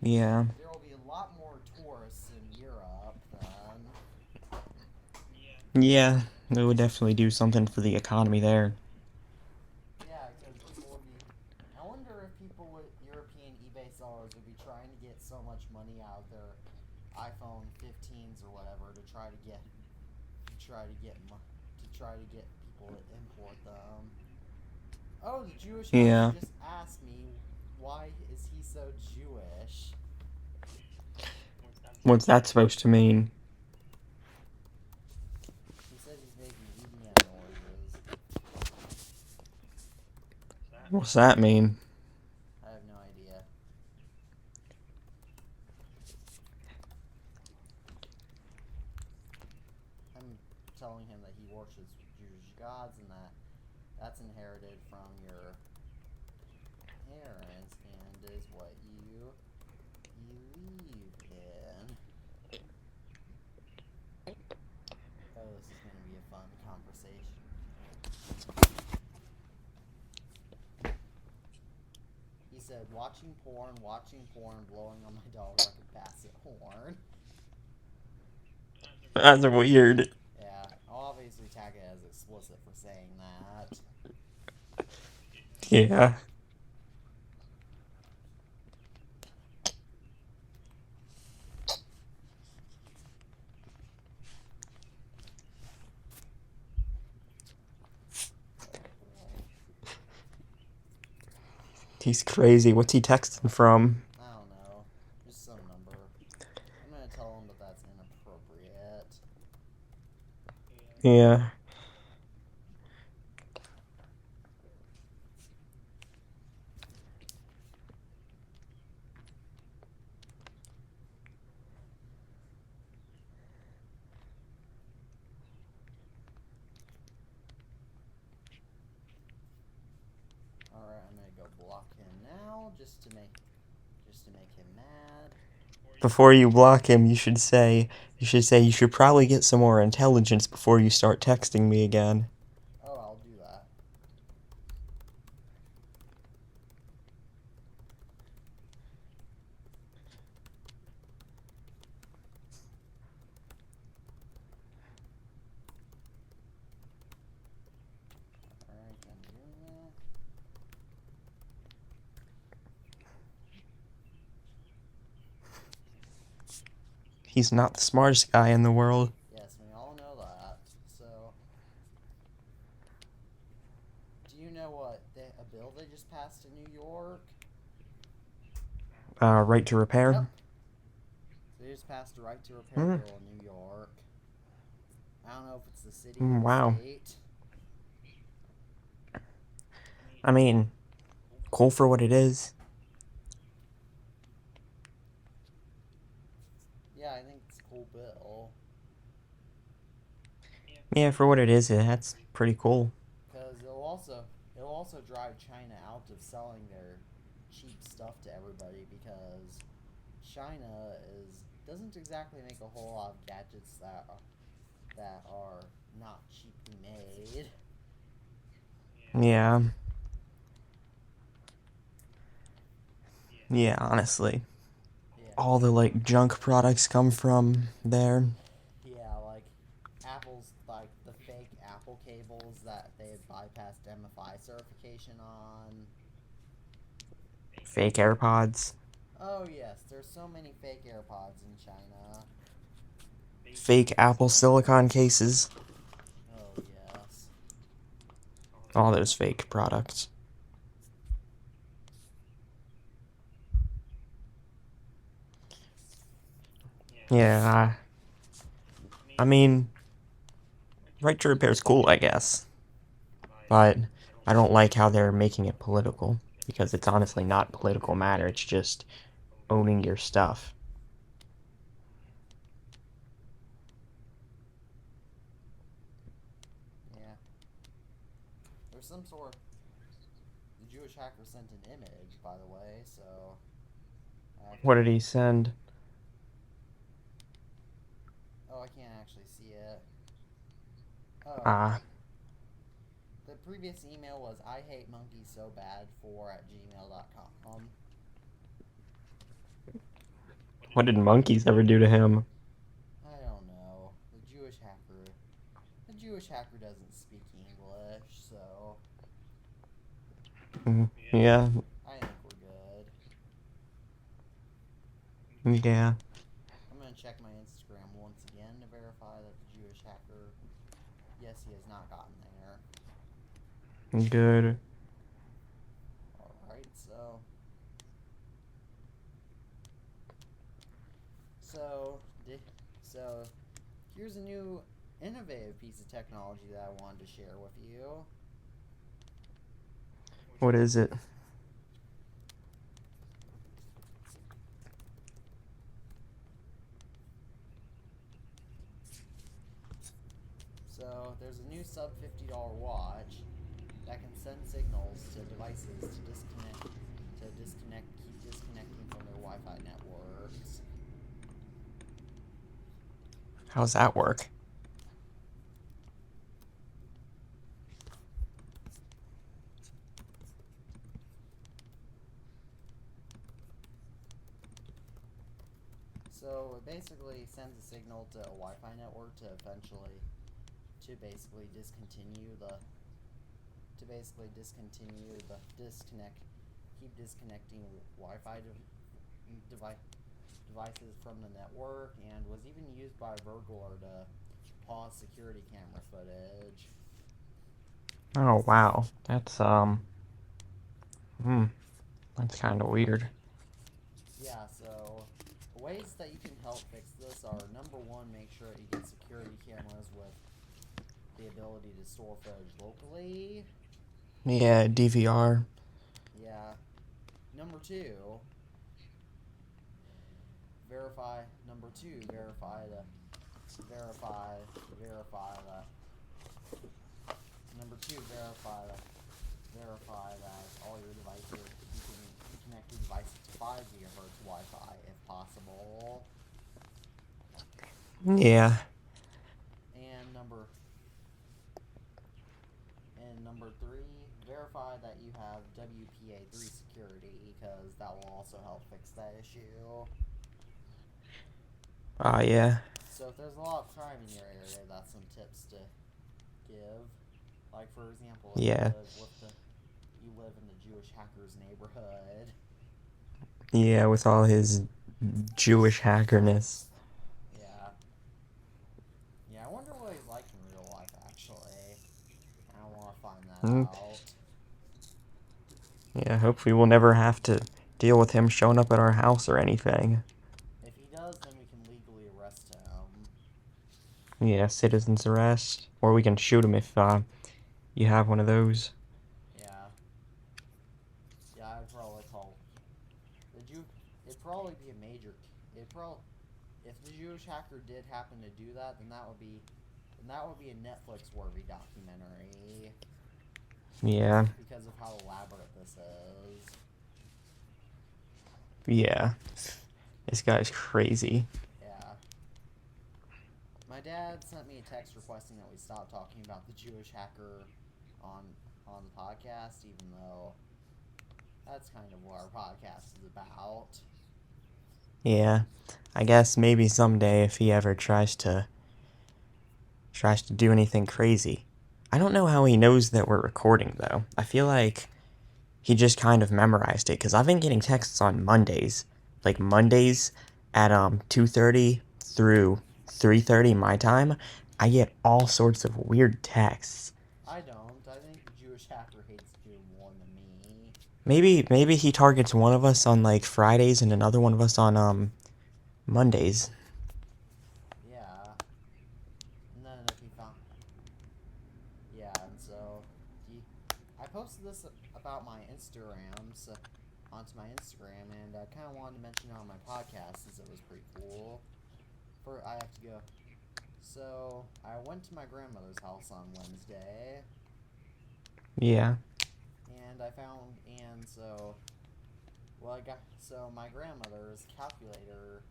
Yeah. There will be a lot more tourists in Europe than... Yeah, it would definitely do something for the economy there. Yeah, because people would be... I wonder if people with European eBay sellers would be trying to get so much money out of their iPhone 15s or whatever to try to get people to import them. Oh, the Jewish Yeah. guy just asked me, why is he so Jewish? What's that supposed to mean? He says he's making eating noises. What's that mean? I have no idea. I'm telling him that he worships Jewish gods and that's inherited from your parents and is what you believe in. Oh, this is going to be a fun conversation. He said, watching porn, blowing on my dog like a basset horn. That's weird. Yeah, I'll obviously tag it as explicit for saying that. Yeah. He's crazy. What's he texting from? I don't know. Just some number. I'm gonna tell him that that's inappropriate. Yeah. Alright, I'm gonna go block him now, just to make him mad. Before you block him, you should say you should probably get some more intelligence before you start texting me again. Oh, I'll do that. Alright, I'm doing that. He's not the smartest guy in the world. Yes, we all know that. So, do you know what a bill they just passed in New York? Right to repair? Yep. They just passed a right to repair bill in New York. I don't know if it's the city or the Wow. state. I mean, cool for what it is. Yeah, I think it's a cool bill. Yeah, for what it is, that's pretty cool. Because it'll also drive China out of selling their cheap stuff to everybody, because China doesn't exactly make a whole lot of gadgets that are not cheaply made. Yeah. Yeah, honestly. Yeah. All the, like, junk products come from there. Yeah, like Apple's, like the fake Apple cables that they had bypassed MFI certification on. Fake AirPods. Oh yes, there's so many fake AirPods in China. Fake Apple silicon cases. Oh yes. All those fake products. Yeah, I mean, right to repair is cool, I guess. But I don't like how they're making it political, because it's honestly not political matter, it's just owning your stuff. Yeah. There's some sort. The Jewish hacker sent an image, by the way, so. What did he send? Oh, I can't actually see it. Oh. Ah. The previous email was I hate monkeys so bad @gmail.com. What did monkeys ever do to him? I don't know. The Jewish hacker doesn't speak English, so Yeah. I think we're good. Yeah. I'm gonna check my Instagram once again to verify that the Jewish hacker, yes, he has not gotten there. Good. Alright, so here's a new innovative piece of technology that I wanted to share with you. What is it? So there's a new sub $50 watch that can send signals to devices to keep disconnecting from their Wi-Fi networks. How's that work? So it basically sends a signal to a Wi-Fi network to basically discontinue the keep disconnecting Wi-Fi devices from the network, and was even used by a burglar to pause security camera footage. Oh, wow. That's kind of weird. Yeah, so ways that you can help fix this are, number one, make sure that you get security cameras with the ability to store footage locally. Yeah, DVR. Yeah. Number two, verify that all your devices, you connect your devices to 5 GHz Wi-Fi if possible. Yeah. And number 3, verify that you have WPA3 security, because that will also help fix that issue. Yeah. So if there's a lot of crime in your area, that's some tips to give. Like, for example, if Yeah. you live in the Jewish hacker's neighborhood. Yeah, with all his Jewish hackerness. Yeah. Yeah, I wonder what he's like in real life, actually. I want to find that out. Yeah, hopefully we'll never have to deal with him showing up at our house or anything. If he does, then we can legally arrest him. Yeah, citizen's arrest. Or we can shoot him if you have one of those. Yeah. Yeah, I'd probably call... It'd probably be a major... If the Jewish hacker did happen to do that, then that would be a Netflix-worthy documentary. Yeah. Because of how elaborate this is. Yeah. This guy's crazy. Yeah. My dad sent me a text requesting that we stop talking about the Jewish hacker on the podcast, even though that's kind of what our podcast is about. Yeah. I guess maybe someday if he ever tries to do anything crazy. I don't know how he knows that we're recording, though. I feel like he just kind of memorized it, because I've been getting texts on Mondays. Like, Mondays at 2:30 through 3:30 my time, I get all sorts of weird texts. I don't. I think the Jewish hacker hates you more than me. Maybe he targets one of us on, like, Fridays and another one of us on, Mondays. Yeah. And then if he found... Yeah, and so... I posted this about my Instagrams onto my Instagram, and I kind of wanted to mention it on my podcast since it was pretty cool. I have to go. So, I went to my grandmother's house on Wednesday. Yeah. And so my grandmother's calculator,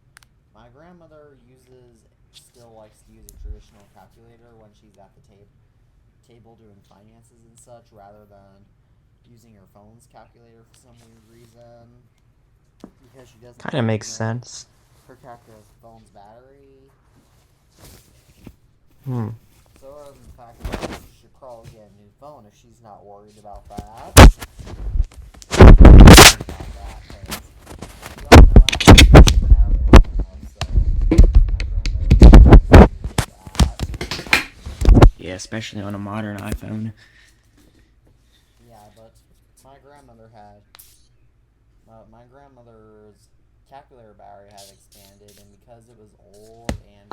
my grandmother still likes to use a traditional calculator when she's at the table doing finances and such, rather than using her phone's calculator for some weird reason. Because she doesn't... Kind of makes sense. Her calculator's phone's battery. So other than the fact that she should probably get a new phone if she's not worried about that. Yeah, especially on a modern iPhone. Yeah, but my grandmother's calculator battery had expanded, and because it was old, and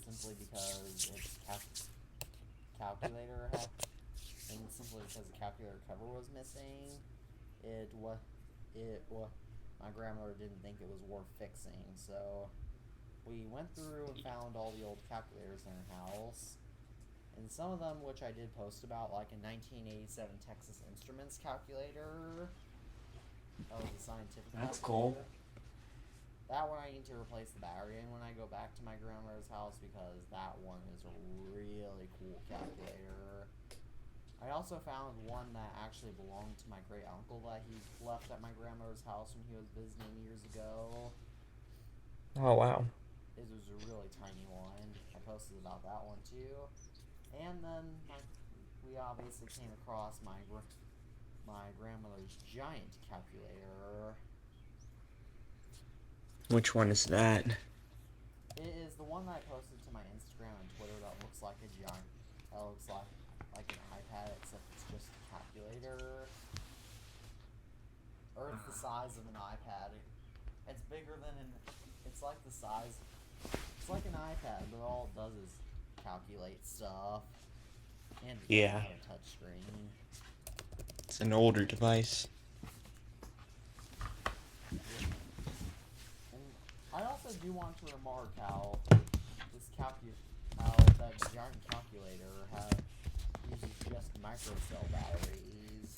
simply because the calculator cover was missing, my grandmother didn't think it was worth fixing, so we went through and found all the old calculators in her house, and some of them which I did post about, like a 1987 Texas Instruments calculator. That was a scientific That's calculator. cool. That one I need to replace the battery in when I go back to my grandmother's house, because that one is a really cool calculator. I also found one that actually belonged to my great uncle that he left at my grandmother's house when he was visiting years ago. Oh, wow. It was a really tiny one. I posted about that one too. And then we obviously came across my grandmother's giant calculator. Which one is that? It is the one that I posted to my Instagram and Twitter that looks like a giant... That looks like an iPad, except it's just a calculator. Or it's the size of an iPad. It's bigger than it's like the size... It's like an iPad, but all it does is calculate stuff. And it doesn't have a touchscreen. It's an older device. I also do want to remark how that giant calculator uses just microcell batteries.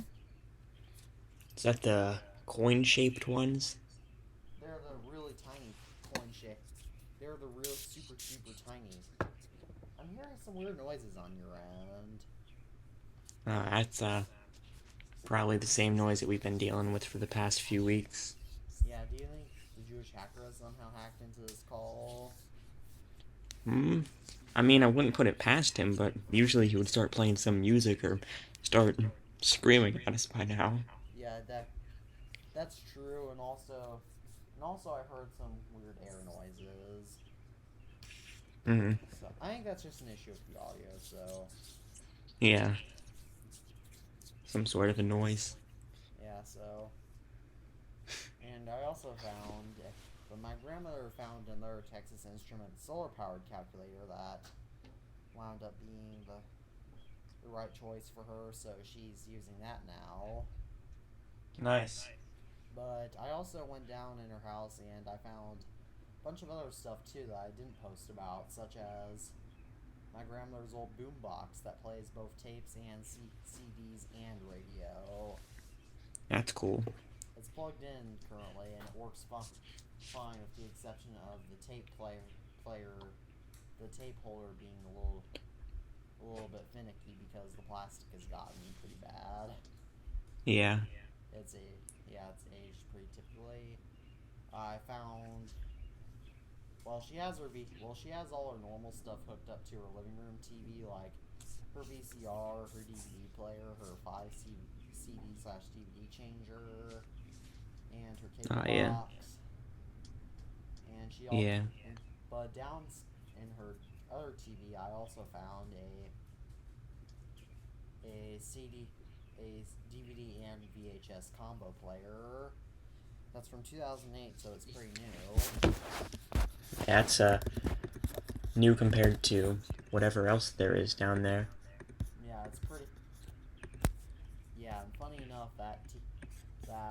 Is that the coin-shaped ones? They're the really tiny coin shape. They're the real super tiny. I'm hearing some weird noises on your end. That's probably the same noise that we've been dealing with for the past few weeks. Yeah, do you think the Jewish hacker has somehow hacked into this call? Hmm. I mean, I wouldn't put it past him, but usually he would start playing some music or start screaming at us by now. Yeah, that's true, and also I heard some weird air noises. Hmm. So I think that's just an issue with the audio. So Yeah, some sort of a noise. yeah, and I also found, but my grandmother found another Texas Instrument solar-powered calculator that wound up being the right choice for her, so she's using that now. Nice. But I also went down in her house and I found a bunch of other stuff too that I didn't post about, such as my grandmother's old boombox that plays both tapes and CDs and radio. That's cool. It's plugged in currently and it works fine with the exception of the the tape holder being a little bit finicky because the plastic has gotten pretty bad. Yeah. It's aged pretty typically. I found she has all her normal stuff hooked up to her living room TV, like her VCR, her DVD player, her 5 CD/DVD changer, and her cable Yeah. box. And Yeah. but down in her other TV, I also found a DVD and VHS combo player. That's from 2008, so it's pretty new. That's new compared to whatever else there is down there. Yeah, it's pretty. Yeah, and funny enough, that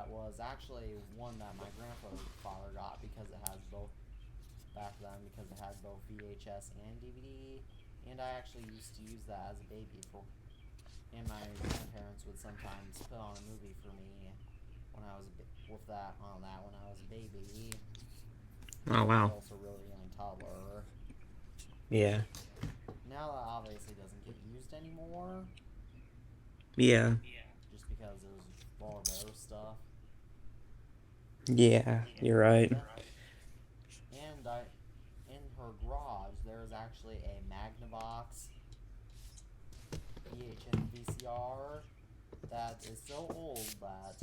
was actually one that my grandfather got because it has both VHS and DVD, and I actually used to use that as a baby and my grandparents would sometimes put on a movie for me when I was with that on that when I was a baby. Oh, wow. I was also a really young toddler. Yeah. Now that obviously doesn't get used anymore. Yeah. Just because there's all of other stuff. Yeah, you're right. And in her garage, there's actually a Magnavox VHS VCR that is so old that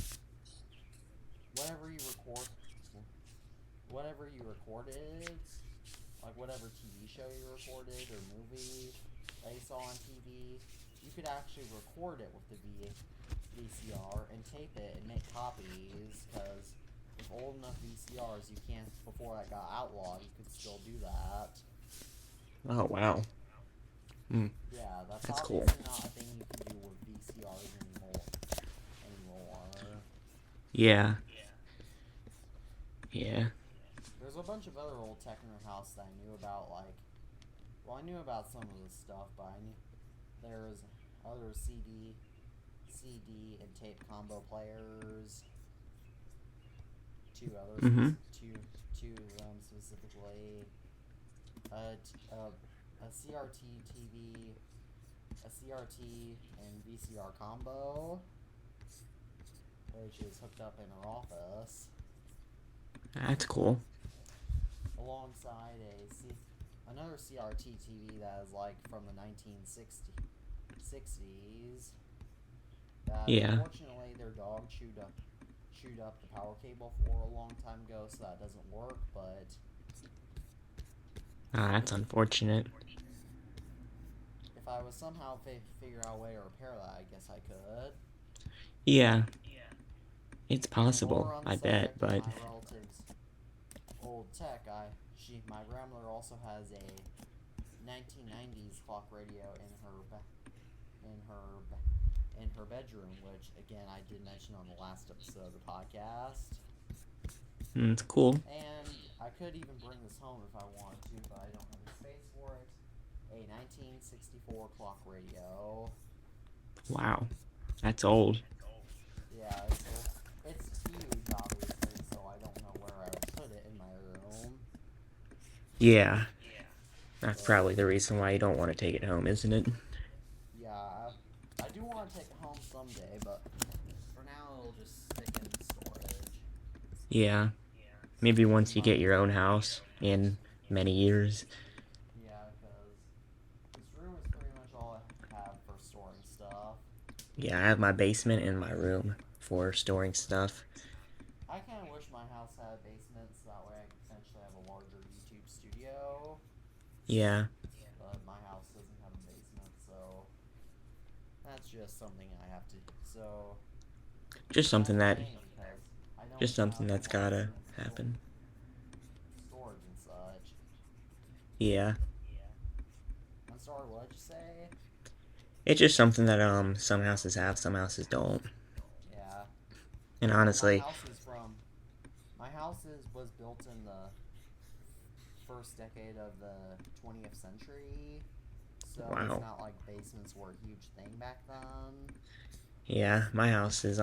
whatever you recorded, like whatever TV show you recorded or movie that you saw on TV, you could actually record it with the VCR and tape it and make copies, because with old enough VCRs, you can't, before that got outlawed, you could still do that. Oh, wow. Yeah, that's cool. obviously not a thing you can do with VCRs anymore. Yeah. Yeah. There's a bunch of other old tech in her house that I knew about, I knew about some of this stuff, but I knew there's other CD and tape combo players. Two others, two of them specifically. A CRT TV, a CRT and VCR combo, which is hooked up in her office. That's cool. Alongside another CRT TV that is from the 1960s. That unfortunately their dog chewed up the power cable for a long time ago, so that doesn't work. But That's unfortunate. if I was somehow figure out a way to repair that, I guess I could. Yeah. It's possible, Or on the I bet, subject but of my relative's old tech, my grandmother also has a 1990s clock radio in her bedroom, which again I did mention on the last episode of the podcast. it's cool. And I could even bring this home if I wanted to, but I don't have the space for it. A 1964 clock radio. Wow. That's old. Yeah, it's old. put it in my room. Yeah, that's probably the reason why you don't want to take it home, isn't it? Yeah, I do want to take it home someday, but for now it'll just stick in storage. Yeah, maybe In once you my get your own house in many years. Yeah, because this room is pretty much all I have for storing stuff. Yeah, I have my basement and my room for storing stuff. I kind of wish my house had a basement so that way I could potentially have a larger YouTube studio. Yeah, But my house doesn't have a basement, so that's just something I have to. So just that's something a that, shame because I don't just something have a that's large gotta room for happen. storage and such. Yeah, I'm sorry, what'd you say? it's just something that some houses have, some houses don't. Yeah. And Well, honestly, my house was built in the first decade of the 20th century, so it's wow. not like basements were a huge thing back then. Yeah, my house has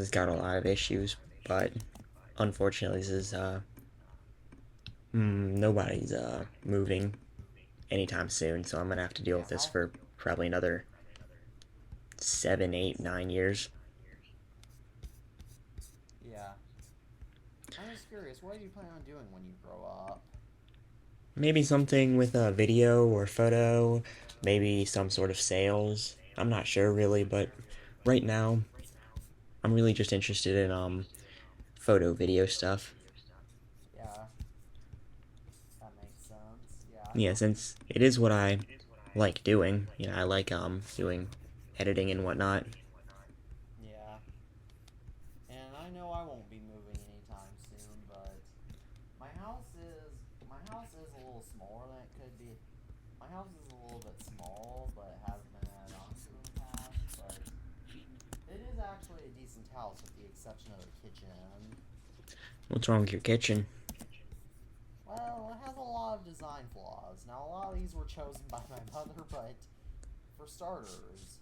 got a lot of issues, but unfortunately, this is nobody's moving anytime soon, so I'm gonna have to deal Yeah, with this for probably another 7, 8, 9 years. yeah. I'm just curious, what do you plan on doing when you grow up? Maybe something with a video or photo, maybe some sort of sales. I'm not sure really, but right now I'm really just interested in photo video stuff. Yeah, that makes sense. Yeah. Yeah, since it is what I like doing. You know, I like doing editing and whatnot. Yeah. And I know I won't be moving anytime soon, but my house is a little smaller than it could be. My house is a little bit small, but it has been added on to in the past, but it is actually a decent house with the exception of the kitchen. What's wrong with your kitchen? Well, it has a lot of design flaws. Now, a lot of these were chosen by my mother, but for starters,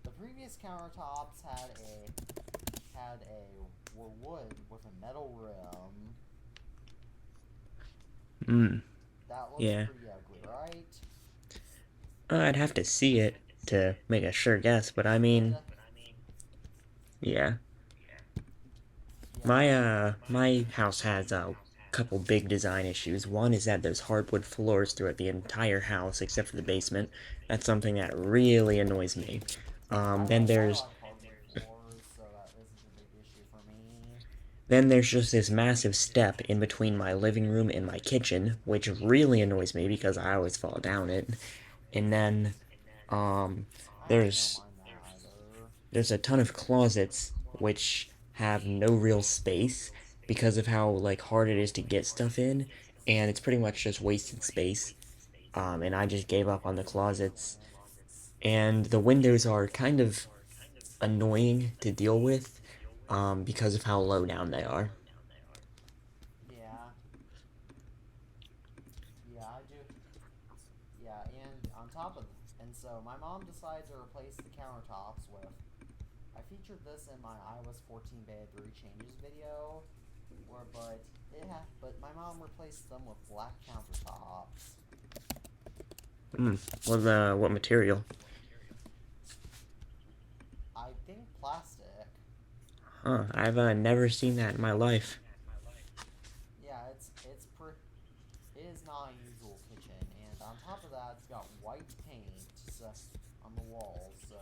the previous countertops were wood with a metal rim. Hmm. That looks Yeah. pretty ugly, right? I'd have to see it to make a sure guess, but I mean, It, yeah. yeah, My house has a couple big design issues. One is that there's hardwood floors throughout the entire house except for the basement. That's something that really annoys me. Then I there's like hardwood floors, so that isn't a big issue for me. Then there's just this massive step in between my living room and my kitchen, which really annoys me because I always fall down it. And then um I actually don't there's mind that either. there's a ton of closets which have no real space because of how like hard it is to get stuff in, and it's pretty much just wasted space. And I just gave up on the closets. And the windows are kind of annoying to deal with because of how low down they are. Yeah, yeah, I do. Yeah, and on top of, and so my mom decided to replace the countertops with. I featured this in my iOS 14 beta 3 changes video, but my mom replaced them with black countertops. Hmm. What material? I think plastic. Huh, I've never seen that in my life. Yeah, it is not a usual kitchen, and on top of that, it's got white paint on the walls. So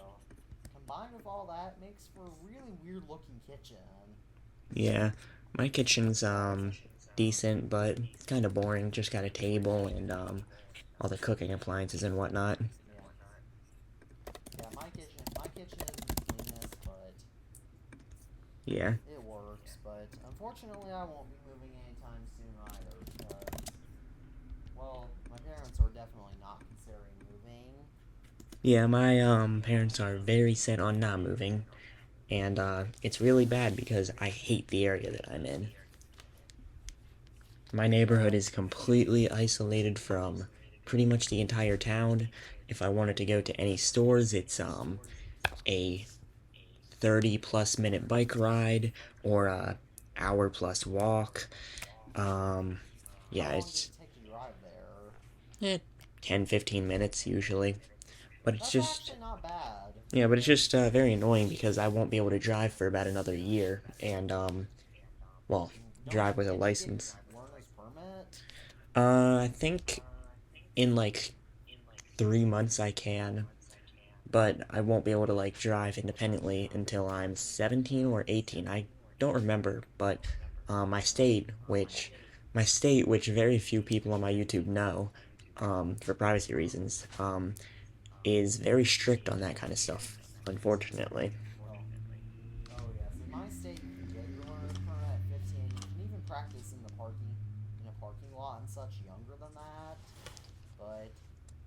combined with all that, it makes for a really weird looking kitchen. Yeah, my kitchen's decent, but it's kind of boring. Just got a table and all the cooking appliances and whatnot. Yeah, yeah, my kitchen isn't the cleanest, but Yeah, it works. But unfortunately, I won't be moving anytime soon either because, well, my parents are definitely not considering moving. yeah. My parents are very set on not moving, and it's really bad because I hate the area that I'm in. My neighborhood Yeah, is completely isolated from pretty much the entire town. If I wanted to go to any stores, it's a 30 plus minute bike ride or a hour plus walk. Um, How yeah, long does it's it take to drive there? eh, 10, 15 minutes usually. But it's That's just, actually not bad. yeah, but it's And just very annoying because I won't be able to drive for about another year. And, well, don't drive with a can't you get license. your learner's permit? I think in like 3 months I can, but I won't be able to like drive independently until I'm 17 or 18. I don't remember, but my state, which very few people on my YouTube know, for privacy reasons, is very strict on that kind of stuff. Unfortunately. Well, oh yes. In my state, you can get your learner's permit at 15. You can even practice in a parking lot and such younger than that. But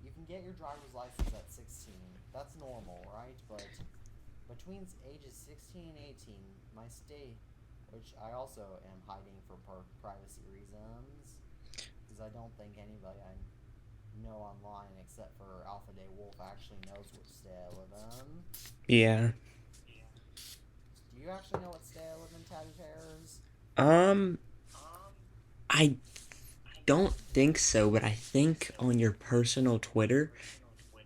you can get your driver's license at 16. That's normal, right? But between ages 16 and 18, my state, which I also am hiding for privacy reasons, because I don't think anybody I know online except for Alpha Day Wolf actually knows which state I live in. Yeah. Do you actually know what state I live in, Tabbypears? Um, I don't think so, but I think on your personal Twitter,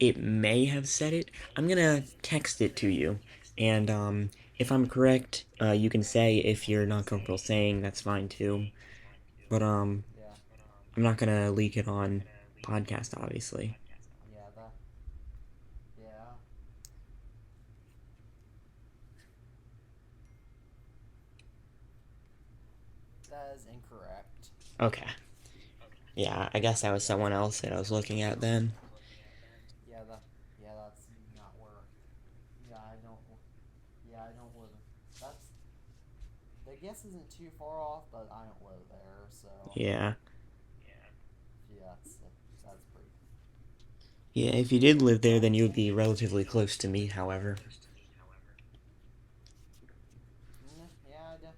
it may have said it. I'm gonna text it to you, and if I'm correct, you can say if you're not comfortable saying, that's fine too. But Yeah, I'm not gonna leak it on podcast, obviously. yeah, yeah. That is incorrect. Okay. Yeah, I guess that was Yeah, someone else that I was looking at then. yeah, yeah, that's not where. Yeah, I don't. Yeah, I don't live. That's. The guess isn't too far off, but I don't live there, so Yeah. yeah, that's pretty. Yeah, if you did live there, then you would be relatively close to me, however. Yeah,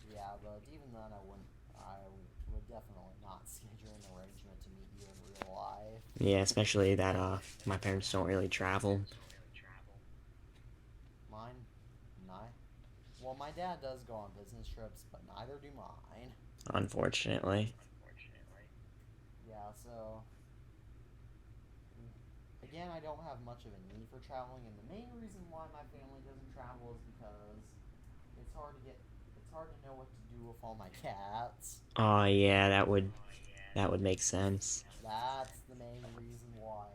yeah, but even then, I wouldn't. I would definitely not schedule an arrangement to meet you in real life. Yeah, especially that my parents don't really travel. Mine, neither. Well, my dad does go on business trips, but neither do mine. Unfortunately. Yeah, so again, I don't have much of a need for traveling, and the main reason why my family doesn't travel is because it's hard to get. It's hard to know what to do with all my cats. Oh yeah, that would make sense. That's the main reason why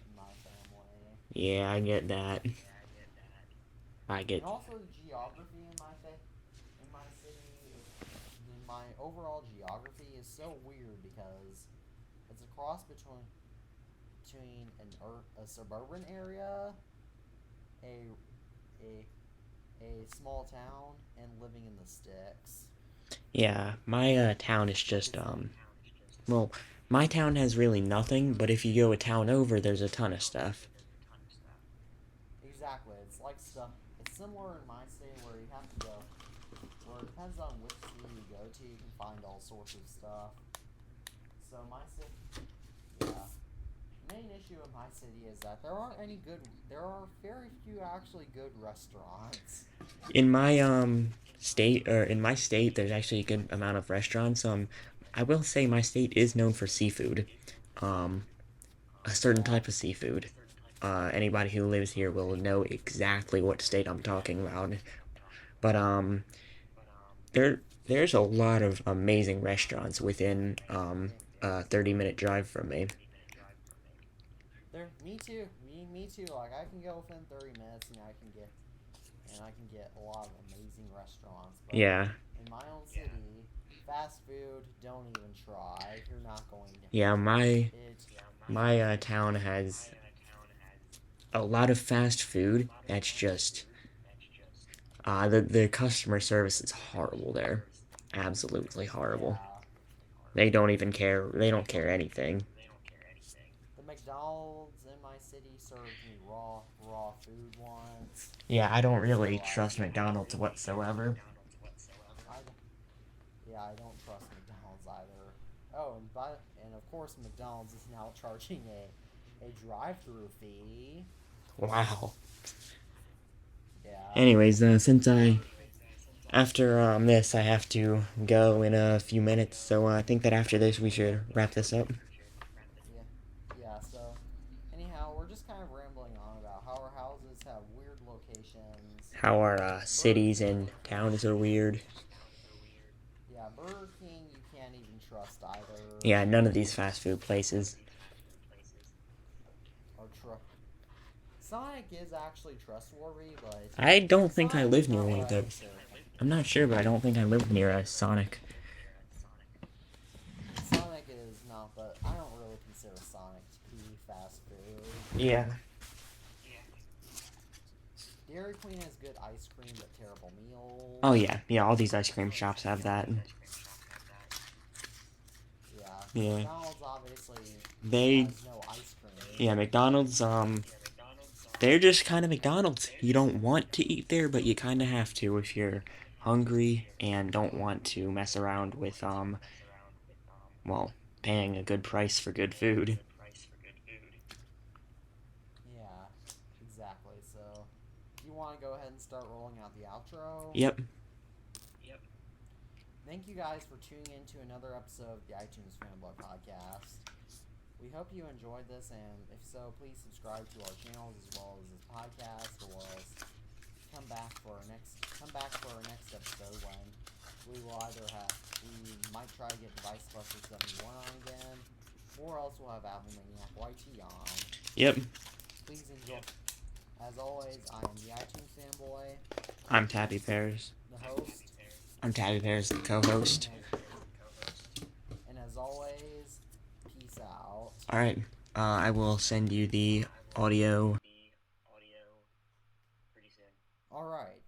in my family. Yeah, I get that. I get And also the geography in my city, my overall geography is so weird because it's a cross between a suburban area, a a a small town, and living in the sticks. Yeah, my town is just It's well, my town has really nothing, but if you go a town over, there's a ton of stuff. exactly. It's like stuff. It's similar in my state where you have to go. Where it depends on which city you go to, you can find all sorts of stuff. So my city, yeah. Main issue in my city is that there aren't any good. There are very few actually good restaurants. In my state, there's actually a good amount of restaurants. I will say my state is known for seafood. Um, a certain Yeah, type of seafood. Anybody who lives here will know exactly what state I'm talking about. But there's a lot of amazing restaurants within yeah. a 30-minute drive from me. Me too. Me too. Like I can go within 30 minutes, and I can get a lot of amazing restaurants. But Yeah, in my own city, fast food, don't even try. You're not going to. yeah. It. My town has a lot of fast food. That's just the customer service is horrible there. Absolutely horrible. Yeah. They don't even care. They don't care anything. The McDonald's in my city served me raw food once, Yeah, I don't so really trust McDonald's whatsoever. I yeah, I don't trust McDonald's either. Oh, and of course McDonald's is now charging a drive-through fee. Wow. Anyways, since after this, I have to go in a few minutes, so I think that after this we should wrap this up. Yeah, yeah. So, anyhow, we're just kind of rambling on about how our houses have weird locations. How our Burger cities King, and towns are weird. yeah, Burger King you can't even trust either. Yeah, none of these fast food places. Or Sonic is actually trustworthy, but I don't think I Sonic is live near not one what of I those. consider. I'm not sure, but I don't think I live near a Sonic. Sonic is not, but I don't really consider Sonic to be fast food. Yeah. Dairy Queen has good ice cream, but terrible meals. Oh yeah, yeah. All these ice cream shops have that. Yeah. Yeah. McDonald's obviously They, has no ice cream. yeah, McDonald's. They're just kind of McDonald's. You don't want to eat there, but you kind of have to if you're hungry and don't want to mess around with well, paying a good price for good food. Yeah, exactly. So, you want to go ahead and start rolling out the outro? Yep. Thank you guys for tuning in to another episode of the iTunes Fanboy Podcast. We hope you enjoyed this, and if so, please subscribe to our channels as well as this podcast, or else come back for our next episode when we might try to get Device Buster 71 on again, or else we'll have Apple Maniac YT on. Yep. Please enjoy. As always, I am the iTunes Fanboy, I'm Tabbypears. the host. I'm Tabbypears, the co-host. And as always, peace out. Alright, I will send you the audio. Alright.